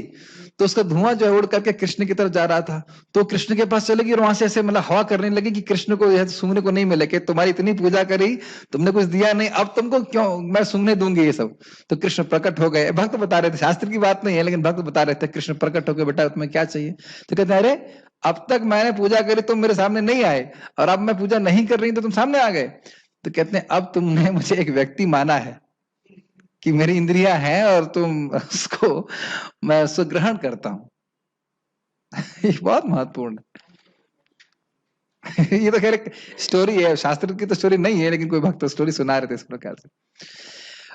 Speaker 1: तो उसका धुआं जो है उड़ करके कृष्ण की तरफ जा रहा था। तो कृष्ण के पास चलेगी और वहां से ऐसे मतलब हवा करने लगी कि कृष्ण को यह सूंघने को नहीं मिले कि तुम्हारी इतनी पूजा करी, तुमने कुछ दिया नहीं, अब तुमको क्यों मैं सूंघने दूंगी ये सब। तो कृष्ण प्रकट हो गए। भक्त बता रहे थे, शास्त्र की बात नहीं है लेकिन भक्त बता रहे थे, कृष्ण प्रकट हो गए, बेटा तुम्हें क्या चाहिए? तो कहते हैं अरे अब तक मैंने पूजा करी, तुम मेरे सामने नहीं आए, और अब मैं पूजा नहीं कर रही तो तुम सामने आ गए। तो कहते हैं अब तुमने मुझे एक व्यक्ति माना है कि मेरी इंद्रियां हैं और तुम उसको, मैं उसको ग्रहण करता हूं। ये बहुत महत्वपूर्ण है। ये तो खैर एक स्टोरी है, शास्त्र की तो स्टोरी नहीं है, लेकिन कोई भक्त स्टोरी सुना रहे थे इस प्रकार से।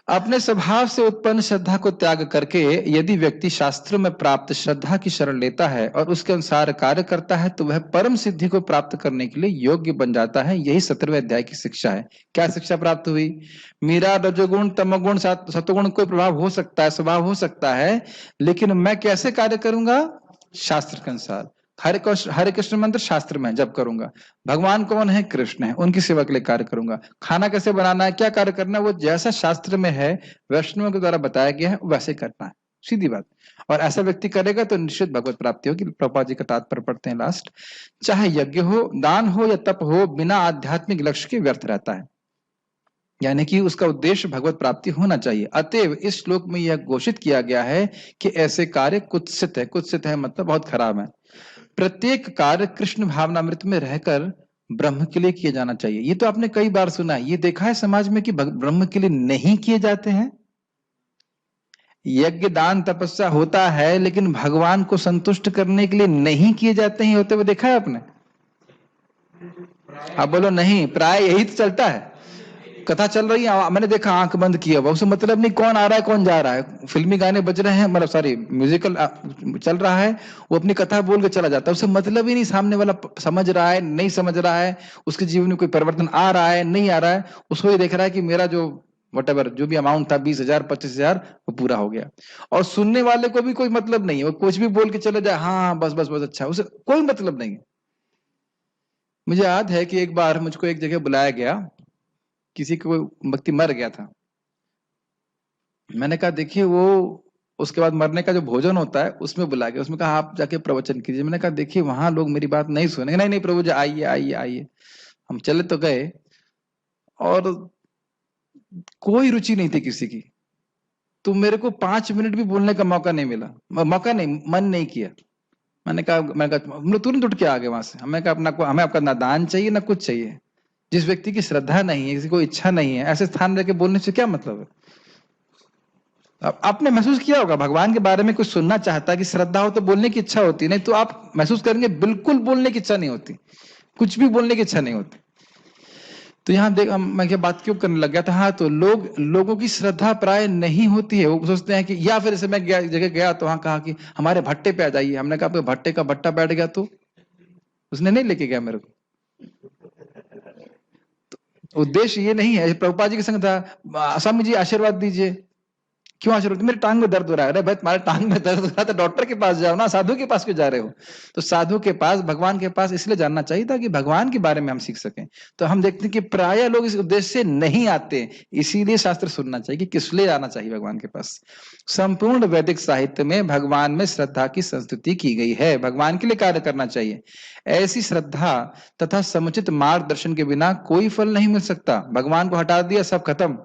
Speaker 1: अपने स्वभाव से उत्पन्न श्रद्धा को त्याग करके यदि व्यक्ति शास्त्र में प्राप्त श्रद्धा की शरण लेता है और उसके अनुसार कार्य करता है, तो वह परम सिद्धि को प्राप्त करने के लिए योग्य बन जाता है। यही 17वें अध्याय की शिक्षा है। क्या शिक्षा प्राप्त हुई? मेरा रजोगुण, तमोगुण, सत्वगुण कोई प्रभाव हो सकता है, स्वभाव हो सकता है, लेकिन मैं कैसे कार्य करूंगा? शास्त्र के अनुसार। हरे कृष्ण मंत्र शास्त्र में जब करूंगा। भगवान कौन है? कृष्ण है, उनकी सेवा के लिए कार्य करूंगा। खाना कैसे बनाना है, क्या कार्य करना है, वो जैसा शास्त्र में है, वैष्णवों के द्वारा बताया गया है, वैसे करना है। सीधी बात। और ऐसा व्यक्ति करेगा तो निश्चित भगवत प्राप्ति होगी। प्रभुपाद जी का तात्पर्य पढ़ते हैं लास्ट। चाहे यज्ञ हो, दान हो या तप हो, बिना आध्यात्मिक लक्ष्य के व्यर्थ रहता है। यानी कि उसका उद्देश्य भगवत प्राप्ति होना चाहिए। अतएव इस श्लोक में यह घोषित किया गया है कि ऐसे कार्य कुत्सित है। कुत्सित है मतलब बहुत खराब है। प्रत्येक कार्य कृष्ण भावनामृत में रहकर ब्रह्म के लिए किया जाना चाहिए। ये तो आपने कई बार सुना है। ये देखा है समाज में कि ब्रह्म के लिए नहीं किए जाते हैं। यज्ञ दान तपस्या होता है लेकिन भगवान को संतुष्ट करने के लिए नहीं किए जाते हैं, होते हुए देखा है आपने? आप बोलो नहीं, प्राय यही तो चलता है। कथा चल रही है, मैंने देखा, आंख बंद किया हुआ, उसे मतलब नहीं कौन आ रहा है कौन जा रहा है। फिल्मी गाने बज रहे हैं, मतलब सॉरी म्यूजिकल चल रहा है, वो अपनी कथा बोल के चला जाता है। उसे मतलब ही नहीं सामने वाला समझ रहा है नहीं समझ रहा है, उसके जीवन में कोई परिवर्तन आ रहा है नहीं आ रहा है। उसको ये देख रहा है कि मेरा जो वटेवर जो भी अमाउंट था 20,000 25,000 वो पूरा हो गया। और सुनने वाले को भी कोई मतलब नहीं है, वो कुछ भी बोल के चले जाए, हाँ बस बस बस, अच्छा, उसे कोई मतलब नहीं है। मुझे याद है कि एक बार मुझको एक जगह बुलाया गया, किसी को व्यक्ति मर गया था। मैंने कहा देखिए वो, उसके बाद मरने का जो भोजन होता है उसमें बुला गया, उसमें कहा आप जाके प्रवचन कीजिए। मैंने कहा देखिए वहां लोग मेरी बात नहीं सुनेंगे। नहीं नहीं प्रभु जी आइए आइए आइए। हम चले तो गए और कोई रुचि नहीं थी किसी की। तो मेरे को 5 मिनट भी बोलने का मौका नहीं मिला, मौका नहीं, मन नहीं किया। मैंने कहा हम लोग तुरंत उठ के आ गए वहां से। हमें कहा अपना हमें आपका ना दान चाहिए ना कुछ चाहिए, जिस व्यक्ति की श्रद्धा नहीं है, किसी को इच्छा नहीं है, ऐसे स्थान रह के बोलने से क्या मतलब है? आपने महसूस किया होगा, भगवान के बारे में कुछ सुनना चाहता है कि श्रद्धा हो तो बोलने की इच्छा होती है, नहीं तो आप महसूस करेंगे बिल्कुल बोलने की इच्छा नहीं होती, कुछ भी बोलने की इच्छा नहीं होती। तो यहाँ देख, मैं क्या बात क्यों करने लग गया था? हाँ, तो लोगों की श्रद्धा प्राय नहीं होती है। वो सोचते हैं कि, या फिर जैसे मैं जगह गया तो वहां कहा कि हमारे भट्टे पे आ जाइए। हमने कहा आपके भट्टे का भट्टा बैठ गया तो उसने नहीं लेके गया मेरे को। तो उद्देश्य ये नहीं है। प्रभुपाद जी के संग था, स्वामी जी आशीर्वाद दीजिए। क्यों आशीर्वाद? मेरे टांग में दर्द हो रहा है। अरे भाई, तुम्हारे टांग में दर्द हो रहा है तो डॉक्टर के पास जाओ ना, साधु के पास क्यों जा रहे हो? तो साधु के पास, भगवान के पास इसलिए जानना चाहिए था कि भगवान के बारे में हम सीख सकें। तो हम देखते हैं कि प्राय लोग इस उद्देश्य से नहीं आते, इसीलिए शास्त्र सुनना चाहिए कि किस लिए आना चाहिए भगवान के पास। संपूर्ण वैदिक साहित्य में भगवान में श्रद्धा की संस्तुति की गई है। भगवान के लिए कार्य करना चाहिए। ऐसी श्रद्धा तथा समुचित मार्गदर्शन के बिना कोई फल नहीं मिल सकता। भगवान को हटा दिया, सब खत्म।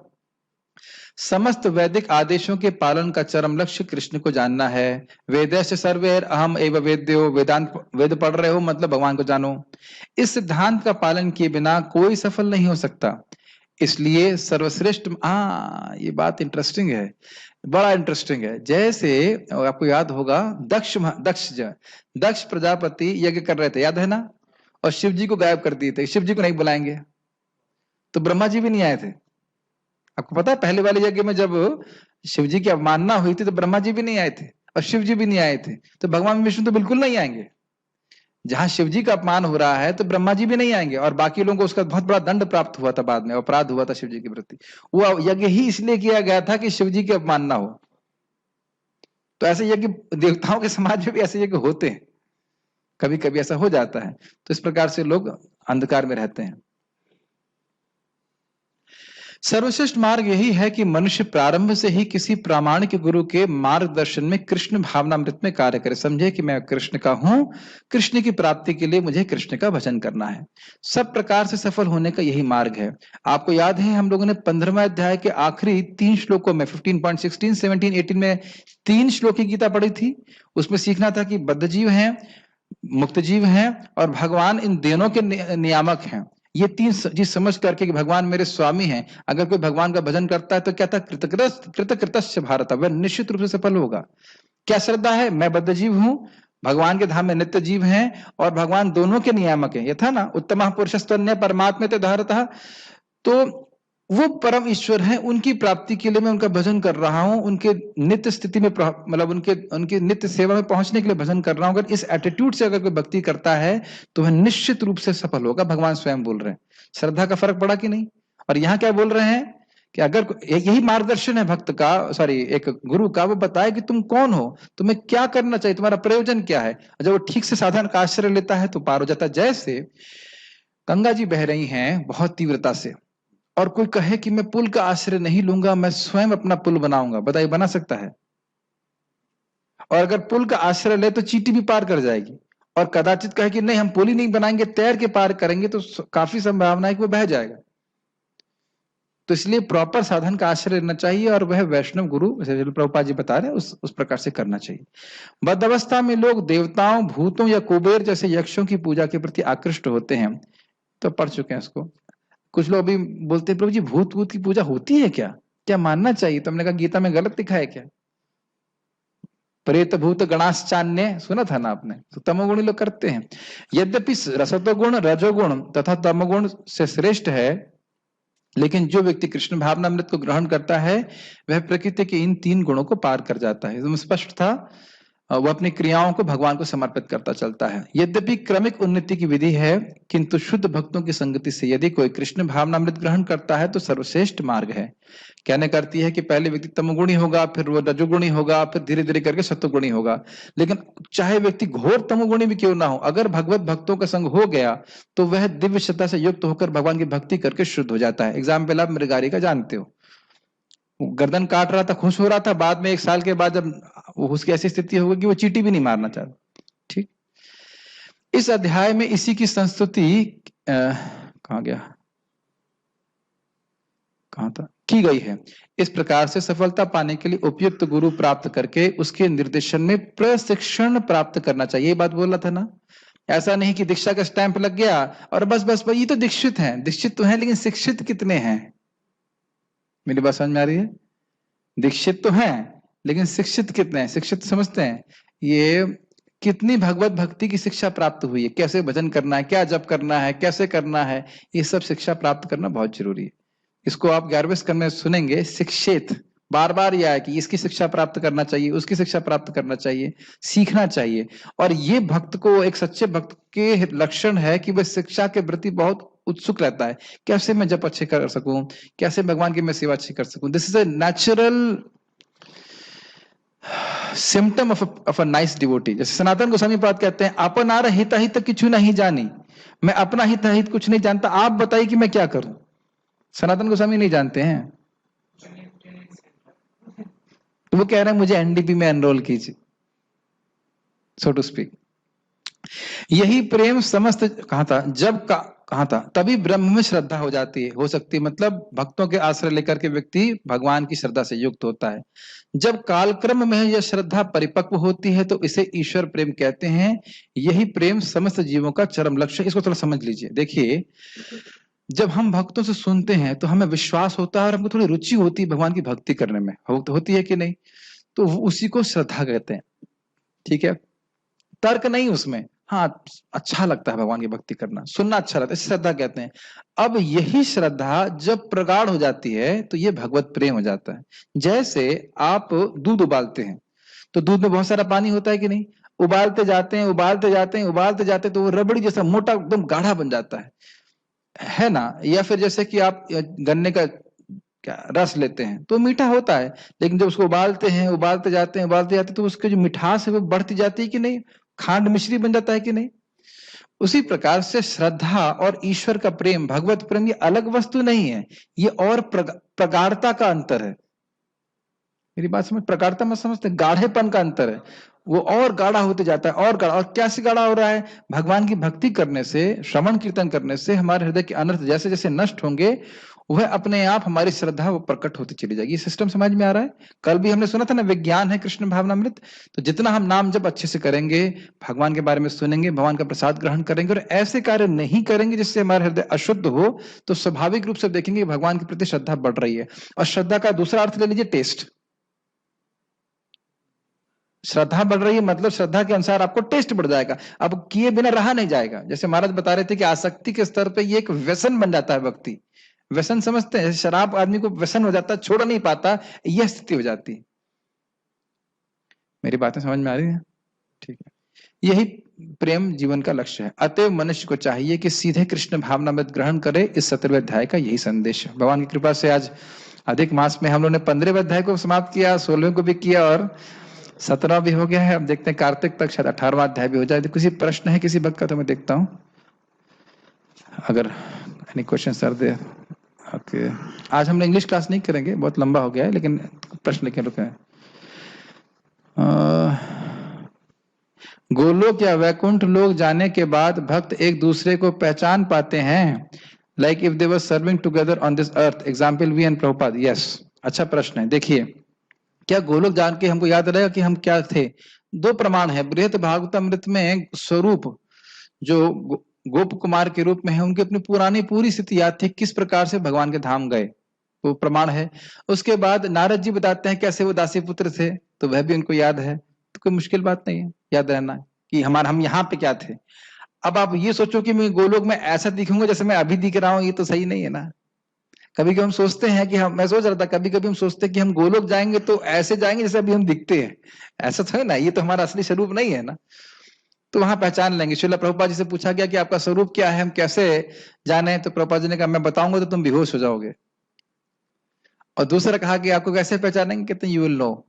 Speaker 1: समस्त वैदिक आदेशों के पालन का चरम लक्ष्य कृष्ण को जानना है। वेदस्य सर्वैर अहम एव वेद्यो, वेद पढ़ रहे हो मतलब भगवान को जानो। इस सिद्धांत का पालन किए बिना कोई सफल नहीं हो सकता। इसलिए सर्वश्रेष्ठ, ये बात इंटरेस्टिंग है, बड़ा इंटरेस्टिंग है। जैसे आपको याद होगा, दक्ष प्रजापति यज्ञ कर रहे थे, याद है ना? और शिव जी को गायब कर दिए थे, शिव जी को नहीं बुलाएंगे, तो ब्रह्मा जी भी नहीं आए थे। आपको पता है, पहले वाले यज्ञ में जब शिव जी की अवमानना हुई थी तो ब्रह्मा जी भी नहीं आए थे और शिव जी भी नहीं आए थे। तो भगवान विष्णु तो बिल्कुल नहीं आएंगे। जहां शिव जी का अपमान हो रहा है तो ब्रह्मा जी भी नहीं आएंगे, और बाकी लोगों को उसका बहुत बड़ा दंड प्राप्त हुआ था, बाद में अपराध हुआ था शिव जी के प्रति। वो यज्ञ ही इसलिए किया गया था कि शिव जी की अपमानना हो। तो ऐसे यज्ञ देवताओं के समाज में भी ऐसे यज्ञ होते हैं, कभी कभी ऐसा हो जाता है। तो इस प्रकार से लोग अंधकार में रहते हैं। सर्वश्रेष्ठ मार्ग यही है कि मनुष्य प्रारंभ से ही किसी प्रामाणिक गुरु के मार्गदर्शन में कृष्ण भावनामृत में कार्य करे। समझे कि मैं कृष्ण का हूं, कृष्ण की प्राप्ति के लिए मुझे कृष्ण का भजन करना है। सब प्रकार से सफल होने का यही मार्ग है। आपको याद है, हम लोगों ने 15वें अध्याय के आखिरी 3 श्लोकों में 15.16, 17, 18 में 3 श्लोक की गीता पढ़ी थी। उसमें सीखना था कि बद्ध जीव हैं, मुक्त जीव हैं और भगवान इन दोनों के नियामक हैं। ये 3 चीज समझ करके कि भगवान मेरे स्वामी हैं, अगर कोई भगवान का भजन करता है तो क्या था? कृतकृतस्य भारत, वह निश्चित रूप से सफल होगा। क्या श्रद्धा है? मैं बद्ध जीव हूं, भगवान के धाम में नित्य जीव हैं और भगवान दोनों के नियामक हैं। ये था ना, उत्तम पुरुषस्तन्य परमात्मा ते धारतः। तो वो परम ईश्वर है, उनकी प्राप्ति के लिए मैं उनका भजन कर रहा हूं, उनके नित्य स्थिति में, मतलब उनके नित्य सेवा में पहुंचने के लिए भजन कर रहा हूं। अगर इस एटीट्यूड से अगर कोई भक्ति करता है तो वह निश्चित रूप से सफल होगा। भगवान स्वयं बोल रहे हैं। श्रद्धा का फर्क पड़ा कि नहीं? और यहाँ क्या बोल रहे हैं कि अगर यही मार्गदर्शन है भक्त का, एक गुरु का, वो बताए कि तुम कौन हो, तुम्हें क्या करना चाहिए, तुम्हारा प्रयोजन क्या है। जब वो ठीक से साधन का आश्रय लेता है तो पार हो जाता है। जैसे गंगा जी बह रही हैं बहुत तीव्रता से, और कोई कहे कि मैं पुल का आश्रय नहीं लूंगा, मैं स्वयं अपना पुल बनाऊंगा, बताइए बना सकता है? और अगर पुल का आश्रय ले तो चींटी भी पार कर जाएगी, और कदाचित कहे कि नहीं हम पुल ही नहीं बनाएंगे, तैर के पार करेंगे, तो काफी संभावना है कि वो बह जाएगा। तो इसलिए प्रॉपर साधन का आश्रय लेना चाहिए, और वह वैष्णव गुरु, जैसे प्रभुपाद जी बता रहे हैं, उस प्रकार से करना चाहिए। बद्ध अवस्था में लोग देवताओं, भूतों या कुबेर जैसे यक्षों की पूजा के प्रति आकृष्ट होते हैं। तो पढ़ चुके हैं इसको। कुछ लोग अभी बोलते हैं प्रभु जी भूत की पूजा होती है क्या, क्या मानना चाहिए? तो हमने कहा गीता में गलत लिखा है क्या? प्रेत भूत गणाश्चान्य सुना था ना आपने? तो तमोगुणी लोग करते हैं। यद्यपि रसतोगुण, रजोगुण तथा तमोगुण से श्रेष्ठ है, लेकिन जो व्यक्ति कृष्ण भावनामृत को ग्रहण करता है वह प्रकृति के इन 3 गुणों को पार कर जाता है। एकदम स्पष्ट था। वह अपनी क्रियाओं को भगवान को समर्पित करता चलता है। यद्यपि क्रमिक उन्नति की विधि है, किंतु शुद्ध भक्तों की संगति से यदि कोई कृष्ण भावनामृत ग्रहण करता है तो सर्वश्रेष्ठ मार्ग है। कहने करती है कि पहले व्यक्ति तमोगुणी होगा, फिर वो रजोगुणी होगा, फिर धीरे धीरे करके सत्वगुणी होगा। लेकिन चाहे व्यक्ति घोर तमोगुणी भी क्यों ना हो, अगर भगवत भक्तों का संग हो गया तो वह दिव्य सत्ता से युक्त होकर भगवान की भक्ति करके शुद्ध हो जाता है। एग्जाम्पल आप मृगारी का जानते हो, गर्दन काट रहा था, खुश हो रहा था, बाद में 1 साल के बाद जब उसकी ऐसी स्थिति होगी कि वो चींटी भी नहीं मारना चाहता। ठीक, इस अध्याय में इसी की संस्तुति कहाँ गया, कहाँ था, की गई है। इस प्रकार से सफलता पाने के लिए उपयुक्त गुरु प्राप्त करके उसके निर्देशन में प्रशिक्षण प्राप्त करना चाहिए। ये बात बोला था ना, ऐसा नहीं कि दीक्षा का स्टैंप लग गया और बस बस बस, ये तो दीक्षित हैं, दीक्षित तो हैं लेकिन शिक्षित कितने हैं? मेरी बात समझ में आ रही है? दीक्षित तो हैं लेकिन शिक्षित कितने हैं? शिक्षित समझते हैं ये कितनी भगवत भक्ति की शिक्षा प्राप्त हुई है, कैसे भजन करना है, क्या जप करना है, कैसे करना है, ये सब शिक्षा प्राप्त करना बहुत जरूरी है। इसको आप 11वें स्कंद में सुनेंगे, शिक्षित, बार बार यह है कि इसकी शिक्षा प्राप्त करना चाहिए, उसकी शिक्षा प्राप्त करना चाहिए, सीखना चाहिए। और ये भक्त को, एक सच्चे भक्त के लक्षण है कि वह शिक्षा के प्रति बहुत उत्सुक रहता है। कैसे मैं जप अच्छे कर सकूं, कैसे भगवान की मैं सेवा अच्छी कर सकूं। This is a natural symptom of a nice devotee. जैसे सनातन गोस्वामी पाद कहते हैं, अपनार हित किछु नहीं जानी, मैं अपना हित कुछ नहीं जानता, आप बताइए कि मैं क्या करूं। सनातन गोस्वामी नहीं जानते हैं, तो वो कह रहे हैं मुझे एनडीपी में एनरोल कीजिए, सो टू स्पीक। यही प्रेम समस्त, कहा था तभी ब्रह्म में श्रद्धा हो जाती है, हो सकती है, मतलब भक्तों के आश्रय लेकर के व्यक्ति भगवान की श्रद्धा से युक्त होता है। जब कालक्रम में यह श्रद्धा परिपक्व होती है तो इसे ईश्वर प्रेम कहते हैं। यही प्रेम समस्त जीवों का चरम लक्ष्य। इसको थोड़ा समझ लीजिए। देखिए, जब हम भक्तों से सुनते हैं तो हमें विश्वास होता है और हमको थोड़ी रुचि होती है भगवान की भक्ति करने में, होती है कि नहीं? तो उसी को श्रद्धा कहते हैं। ठीक है, तर्क नहीं उसमें, हाँ अच्छा लगता है भगवान की भक्ति करना, सुनना अच्छा लगता है, श्रद्धा कहते हैं। अब यही श्रद्धा जब प्रगाढ़ हो जाती है तो ये भगवत प्रेम हो जाता है। जैसे आप दूध उबालते हैं तो दूध में बहुत सारा पानी होता है कि नहीं? उबालते जाते हैं, उबालते जाते हैं, उबालते जाते हैं तो वो रबड़ी जैसा मोटा एकदम गाढ़ा बन जाता है ना? या फिर जैसे कि आप गन्ने का क्या रस लेते हैं तो मीठा होता है, लेकिन जब उसको उबालते हैं, उबालते जाते हैं, उबालते जाते हैं तो उसकी जो मिठास है वो बढ़ती जाती है कि नहीं? खांड मिश्री बन जाता है कि नहीं? उसी प्रकार से श्रद्धा और ईश्वर का प्रेम, भगवत प्रेम, ये अलग वस्तु नहीं है, ये और प्रगाढ़ता का अंतर है। मेरी बात समझ, प्रगाढ़ता में समझते, गाढ़ेपन का अंतर है। वो और गाढ़ा होते जाता है, और गाढ़ा। और कैसे गाढ़ा हो रहा है? भगवान की भक्ति करने से, श्रवण कीर्तन करने से हमारे हृदय के अनर्थ जैसे जैसे नष्ट होंगे, वह अपने आप हमारी श्रद्धा वो प्रकट होती चली जाएगी। ये सिस्टम समझ में आ रहा है? कल भी हमने सुना था ना, विज्ञान है कृष्ण भावनामृत। तो जितना हम नाम जब अच्छे से करेंगे, भगवान के बारे में सुनेंगे, भगवान का प्रसाद ग्रहण करेंगे और ऐसे कार्य नहीं करेंगे जिससे हमारे हृदय अशुद्ध हो, तो स्वाभाविक रूप से देखेंगे भगवान के प्रति श्रद्धा बढ़ रही है। और श्रद्धा का दूसरा अर्थ ले लीजिए, टेस्ट। श्रद्धा बढ़ रही है मतलब श्रद्धा के अनुसार आपको टेस्ट बढ़ जाएगा, अब किए बिना रहा नहीं जाएगा। जैसे महाराज बता रहे थे कि आसक्ति के स्तर पे ये एक व्यसन बन जाता है। भक्ति व्यसन समझते हैं? जैसे शराब आदमी को व्यसन हो जाता है, छोड़ नहीं पाता, यह स्थिति हो जाती है। मेरी बातें समझ में आ रही है? ठीक है, यही प्रेम जीवन का लक्ष्य है। अतएव मनुष्य को चाहिए कि सीधे कृष्ण भावनामृत ग्रहण करे। इस 17वें अध्याय का यही संदेश है। भगवान की कृपा से आज अधिक मास में हम लोगों ने 15वें अध्याय को समाप्त किया, 16वें को भी किया और 17वां भी हो गया है। अब देखते हैं कार्तिक तक शायद 18वां अध्याय भी हो जाए। किसी प्रश्न है किसी भक्त का तो मैं देखता हूं, अगर एनी क्वेश्चन सर दे। ओके, आज हम इंग्लिश क्लास नहीं करेंगे, बहुत लंबा हो गया है, लेकिन प्रश्न लिखे रुके। गोलोक या वैकुंठ लोग जाने के बाद भक्त एक दूसरे को पहचान पाते हैं, like if they were serving together on this earth, example we and Prabhupada. Yes, अच्छा प्रश्न है। देखिए, क्या गोलोक जान के हमको याद रहेगा कि हम क्या थे? दो प्रमाण है। बृहत भागवतामृत में स्वरूप जो गोप कुमार के रूप में है, उनकी अपनी पुरानी पूरी स्थिति याद थी, किस प्रकार से भगवान के धाम गए, वो प्रमाण है। उसके बाद नारद जी बताते हैं कैसे वो दासी पुत्र थे, तो वह भी उनको याद है। तो कोई मुश्किल बात नहीं है याद रहना कि हम यहाँ पे क्या थे। अब आप ये सोचो कि मैं गोलोक में ऐसा दिखूंगा जैसे मैं अभी दिख रहा हूं, ये तो सही नहीं है ना। कभी कभी हम सोचते हैं कि मैं सोच रहा था, कभी कभी हम सोचते हैं कि हम गोलोक जाएंगे तो ऐसे जाएंगे जैसे अभी हम दिखते हैं। ऐसा तो है ना, ये तो हमारा असली स्वरूप नहीं है ना। तो वहां पहचान लेंगे। श्रील प्रभुपाद जी से पूछा गया कि आपका स्वरूप क्या है, हम कैसे जाने? तो प्रभुपाद जी ने कहा, मैं बताऊंगा तो तुम बेहोश हो जाओगे। और दूसरा कहा कि आपको कैसे पहचानेंगे? कहते हैं यू विल नो।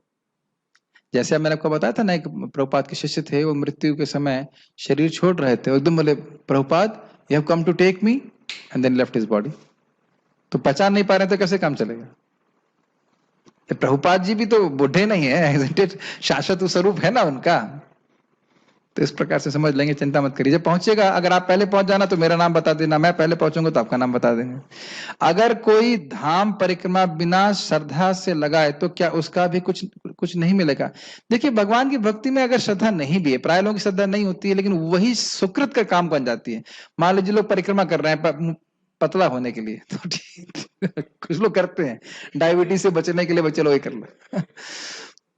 Speaker 1: जैसे मैंने आपको बताया था ना, एक प्रभुपाद के शिष्य थे, वो मृत्यु के समय शरीर छोड़ रहे थे, एकदम बोले, Prabhupada you have come to take me, and then left his body. तो पहचान नहीं पा रहे तो कैसे काम चलेगा? प्रभुपाद जी भी तो बूढ़े नहीं है, शाश्वत स्वरूप है ना उनका। तो इस प्रकार से समझ लेंगे, चिंता मत करिए। जब पहुंचेगा, अगर आप पहले पहुंच जाना तो मेरा नाम बता देना, मैं पहले पहुंचूंगा तो आपका नाम बता देंगे। अगर कोई धाम परिक्रमा बिना श्रद्धा से लगाए तो क्या उसका भी कुछ नहीं मिलेगा? देखिए, भगवान की भक्ति में अगर श्रद्धा नहीं भी है, प्राय लोगों की श्रद्धा नहीं होती है, लेकिन वही सुकृत का काम बन जाती है। मान लीजिए लोग परिक्रमा कर रहे हैं पतला होने के लिए, तो ठीक कुछ लोग करते हैं डायबिटीज से बचने के लिए, चलो ये कर लो।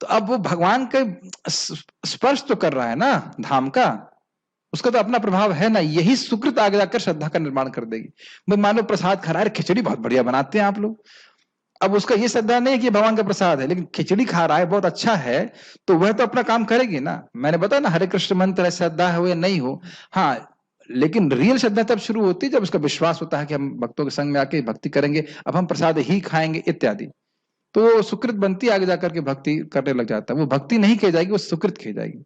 Speaker 1: तो अब वो भगवान का स्पर्श तो कर रहा है ना धाम का, उसका तो अपना प्रभाव है ना, यही सुकृत आगे जाकर श्रद्धा का निर्माण कर देगी। भाई मान लो प्रसाद खा रहा है, खिचड़ी बहुत बढ़िया बनाते हैं आप लोग, अब उसका ये श्रद्धा नहीं है कि भगवान का प्रसाद है, लेकिन खिचड़ी खा रहा है बहुत अच्छा है, तो वह तो अपना काम करेगी ना। मैंने बताया ना, हरे कृष्ण मंत्र है, श्रद्धा हो या नहीं हो, हाँ, लेकिन रियल श्रद्धा तब शुरू होती है जब उसका विश्वास होता है कि हम भक्तों के संग में आके भक्ति करेंगे, अब हम प्रसाद ही खाएंगे इत्यादि, तो सुकृत बनती आगे जाकर के भक्ति करने लग जाता है। वो भक्ति नहीं की जाएगी, वो सुकृत की जाएगी।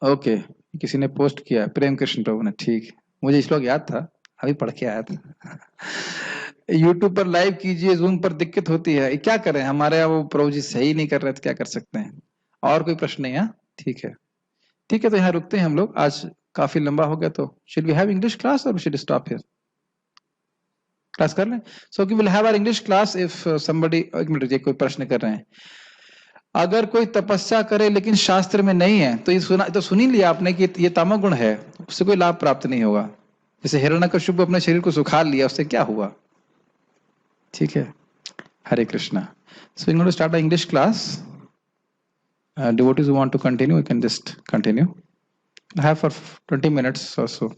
Speaker 1: ओके, किसी ने पोस्ट किया, प्रेम कृष्ण प्रभु ने, ठीक, मुझे श्लोक याद था, अभी पढ़ के आया था। यूट्यूब पर लाइव कीजिए, जूम पर दिक्कत होती है, क्या करें, हमारे वो प्रभु जी सही नहीं कर रहे थे, क्या कर सकते हैं। और कोई प्रश्न नहीं है? ठीक है, ठीक है, तो यहाँ रुकते हैं हम लोग, आज काफी लंबा हो गया, तो should we have English class और शुड स्टॉप हियर? क्लास कर लें। So we will have our English class if somebody, एक मिनट, कोई प्रश्न कर रहे हैं, अगर कोई तपस्या करे लेकिन शास्त्र में नहीं है, तो ये सुन ही लिया आपने कि ये तमोगुण है, उससे कोई लाभ प्राप्त नहीं होगा। जैसे हिरण्यकश्यप अपने शरीर को सुखा लिया, उससे क्या हुआ? ठीक है, Hare Krishna. So we going to start a English class. Devotees who want to continue, you can just continue. I have for 20 minutes or so.